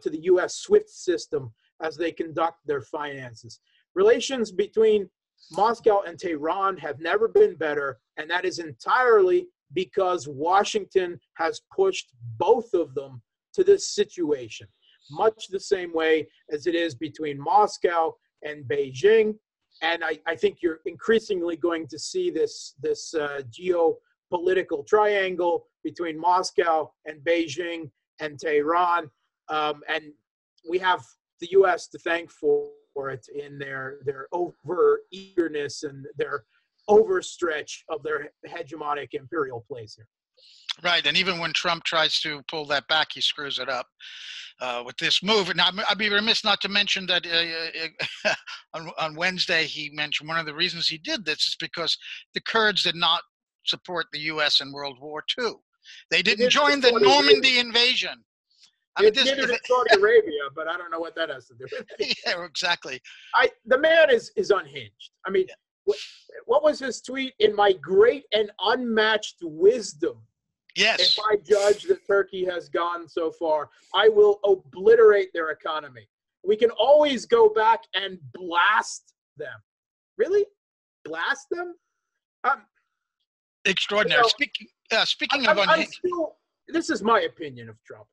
to the U.S. SWIFT system as they conduct their finances. Relations between Moscow and Tehran have never been better, and that is entirely because Washington has pushed both of them to this situation, much the same way as it is between Moscow and Beijing. And I think you're increasingly going to see this geopolitical triangle between Moscow and Beijing and Tehran. And we have the U.S. to thank for it in their over-eagerness and their overstretch of their hegemonic imperial place here. Right, and even when Trump tries to pull that back, he screws it up with this move. And I'd be remiss not to mention that on Wednesday he mentioned one of the reasons he did this is because the Kurds did not support the U.S. in World War II. They didn't join the Normandy invasion. I mean, neither did Saudi Arabia, but I don't know what that has to do with it. Yeah, exactly. The man is unhinged. I mean, what was his tweet? In my great and unmatched wisdom, yes, if I judge that Turkey has gone so far, I will obliterate their economy. We can always go back and blast them. Really? Blast them? Extraordinary. Speaking of unhinged. This is my opinion of Trump.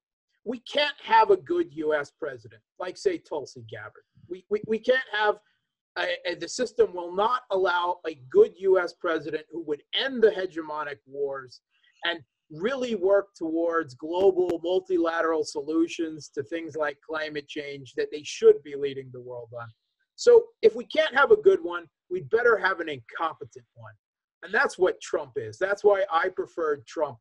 We can't have a good U.S. president, like, say, Tulsi Gabbard. We can't have the system will not allow a good U.S. president who would end the hegemonic wars and really work towards global multilateral solutions to things like climate change that they should be leading the world on. So if we can't have a good one, we'd better have an incompetent one. And that's what Trump is. That's why I preferred Trump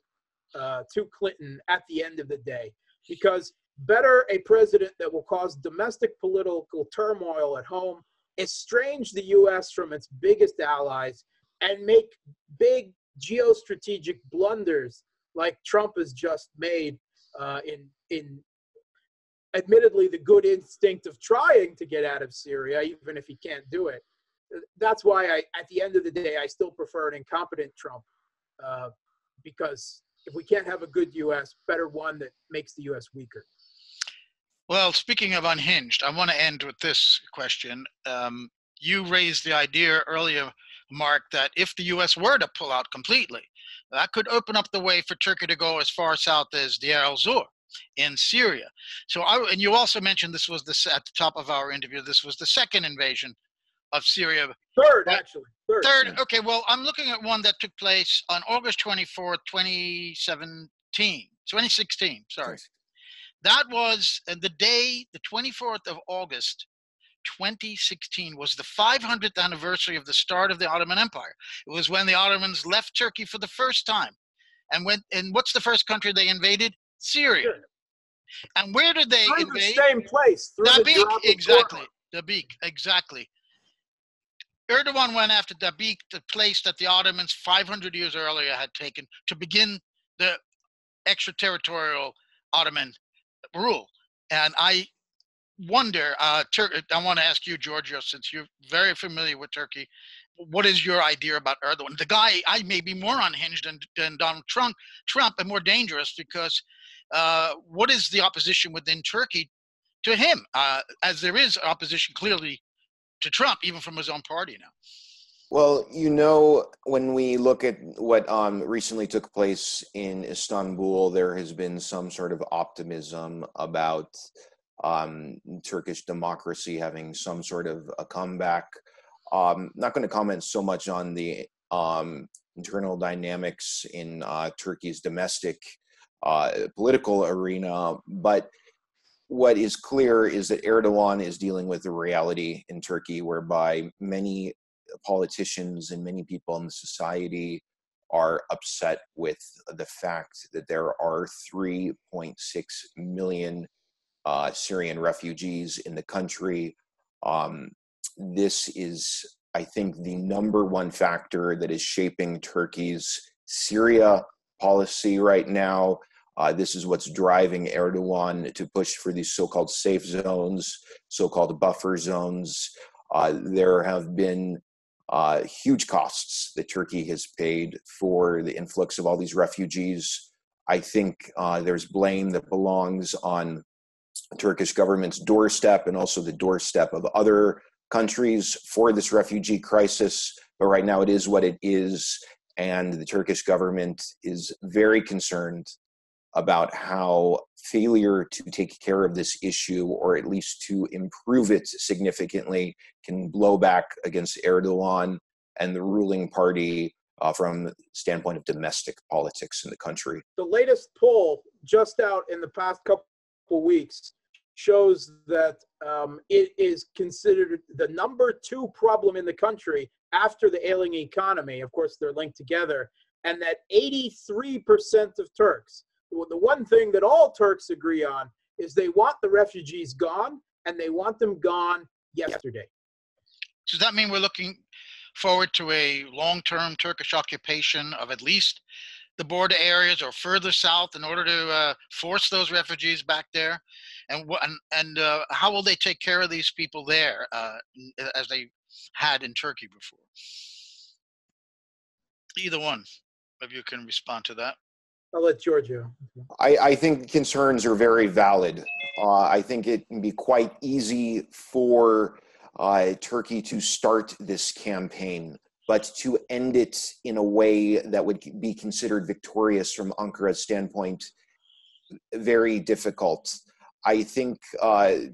to Clinton at the end of the day. Because better a president that will cause domestic political turmoil at home, estrange the U.S. from its biggest allies, and make big geostrategic blunders like Trump has just made in admittedly the good instinct of trying to get out of Syria, even if he can't do it. That's why at the end of the day, I still prefer an incompetent Trump because if we can't have a good U.S., better one that makes the U.S. weaker. Well, speaking of unhinged, I want to end with this question. You raised the idea earlier, Mark, that if the U.S. were to pull out completely, that could open up the way for Turkey to go as far south as Deir el-Zor in Syria. So, and you also mentioned this was at the top of our interview, this was the second invasion of Syria. Third, actually. Third. Okay, well, I'm looking at one that took place on August 24th, 2016, sorry. That was the day, the 24th of August, 2016 was the 500th anniversary of the start of the Ottoman Empire. It was when the Ottomans left Turkey for the first time. And what's the first country they invaded? Syria. Sure. And where did they invade? The same place. Dabik, exactly. Dabik, exactly. Erdogan went after Dabik, the place that the Ottomans 500 years earlier had taken to begin the extraterritorial Ottoman rule. And I wonder, I want to ask you, Giorgio, since you're very familiar with Turkey, what is your idea about Erdogan? The guy, I may be more unhinged than Donald Trump and more dangerous because what is the opposition within Turkey to him? As there is opposition clearly to Trump, even from his own party now. Well, when we look at what recently took place in Istanbul, there has been some sort of optimism about Turkish democracy having some sort of a comeback. Not going to comment so much on the internal dynamics in Turkey's domestic political arena, but what is clear is that Erdogan is dealing with the reality in Turkey whereby many politicians and many people in the society are upset with the fact that there are 3.6 million Syrian refugees in the country. This is, I think, the number one factor that is shaping Turkey's Syria policy right now. This is what's driving Erdogan to push for these so-called safe zones, so-called buffer zones. There have been huge costs that Turkey has paid for the influx of all these refugees. I think there's blame that belongs on the Turkish government's doorstep and also the doorstep of other countries for this refugee crisis. But right now it is what it is. And the Turkish government is very concerned about how failure to take care of this issue, or at least to improve it significantly, can blow back against Erdogan and the ruling party from the standpoint of domestic politics in the country. The latest poll just out in the past couple weeks shows that it is considered the number 2 problem in the country after the ailing economy. Of course, they're linked together. and that 83% of Turks, well, the one thing that all Turks agree on is they want the refugees gone, and they want them gone yesterday. Does that mean we're looking forward to a long-term Turkish occupation of at least the border areas or further south in order to force those refugees back there? And how will they take care of these people there as they had in Turkey before? Either one of you can respond to that. I'll let Giorgio. I think concerns are very valid. I think it can be quite easy for Turkey to start this campaign, but to end it in a way that would be considered victorious from Ankara's standpoint, very difficult. I think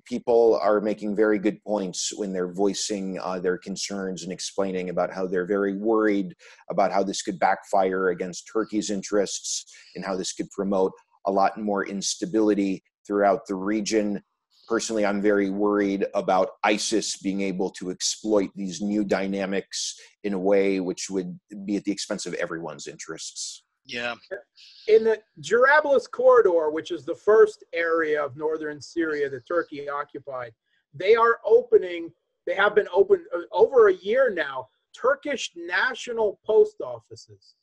people are making very good points when they're voicing their concerns and explaining about how they're very worried about how this could backfire against Turkey's interests and how this could promote a lot more instability throughout the region. Personally, I'm very worried about ISIS being able to exploit these new dynamics in a way which would be at the expense of everyone's interests. Yeah. In the Jarablus corridor, which is the first area of northern Syria that Turkey occupied, they have been open over a year now, Turkish national post offices.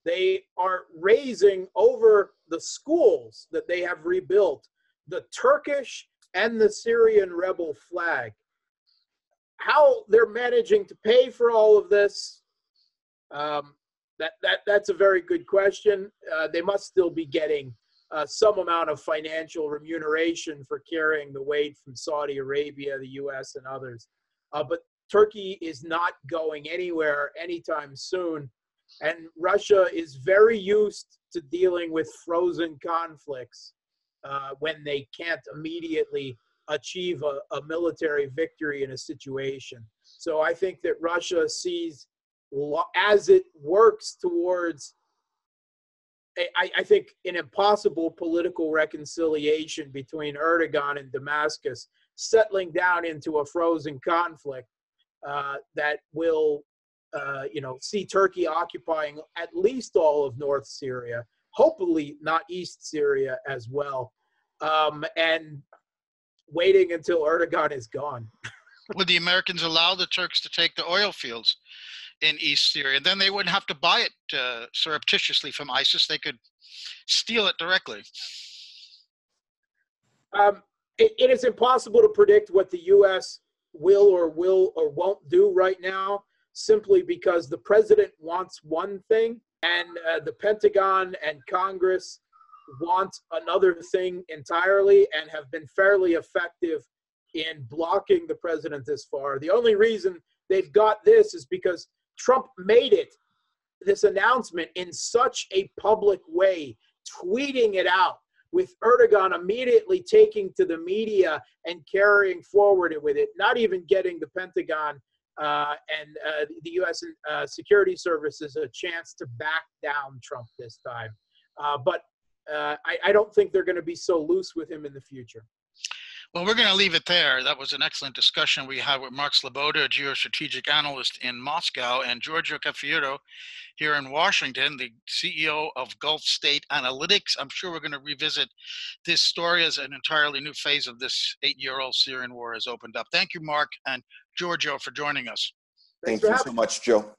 They are raising over the schools that they have rebuilt the Turkish and the Syrian rebel flag. How they're managing to pay for all of this, that's a very good question. They must still be getting some amount of financial remuneration for carrying the weight from Saudi Arabia, the US, and others. But Turkey is not going anywhere anytime soon. And Russia is very used to dealing with frozen conflicts when they can't immediately achieve a military victory in a situation. So I think that Russia sees, as it works towards, I think, an impossible political reconciliation between Erdogan and Damascus, settling down into a frozen conflict that will see Turkey occupying at least all of North Syria, hopefully not East Syria as well, and waiting until Erdogan is gone. Would the Americans allow the Turks to take the oil fields in East Syria? Then they wouldn't have to buy it surreptitiously from ISIS. They could steal it directly. It is impossible to predict what the U.S. will or won't do right now, simply because the president wants one thing and the Pentagon and Congress want another thing entirely, and have been fairly effective in blocking the president this far. The only reason they've got this is because Trump made this announcement in such a public way, tweeting it out, with Erdogan immediately taking to the media and carrying forward with it, not even getting the Pentagon and the U.S. security services a chance to back down Trump this time. But I don't think they're going to be so loose with him in the future. Well, we're going to leave it there. That was an excellent discussion we had with Mark Sleboda, a geostrategic analyst in Moscow, and Giorgio Cafiero here in Washington, the CEO of Gulf State Analytics. I'm sure we're going to revisit this story as an entirely new phase of this 8-year-old Syrian war has opened up. Thank you, Mark and Giorgio, for joining us. Thank you so much, Joe.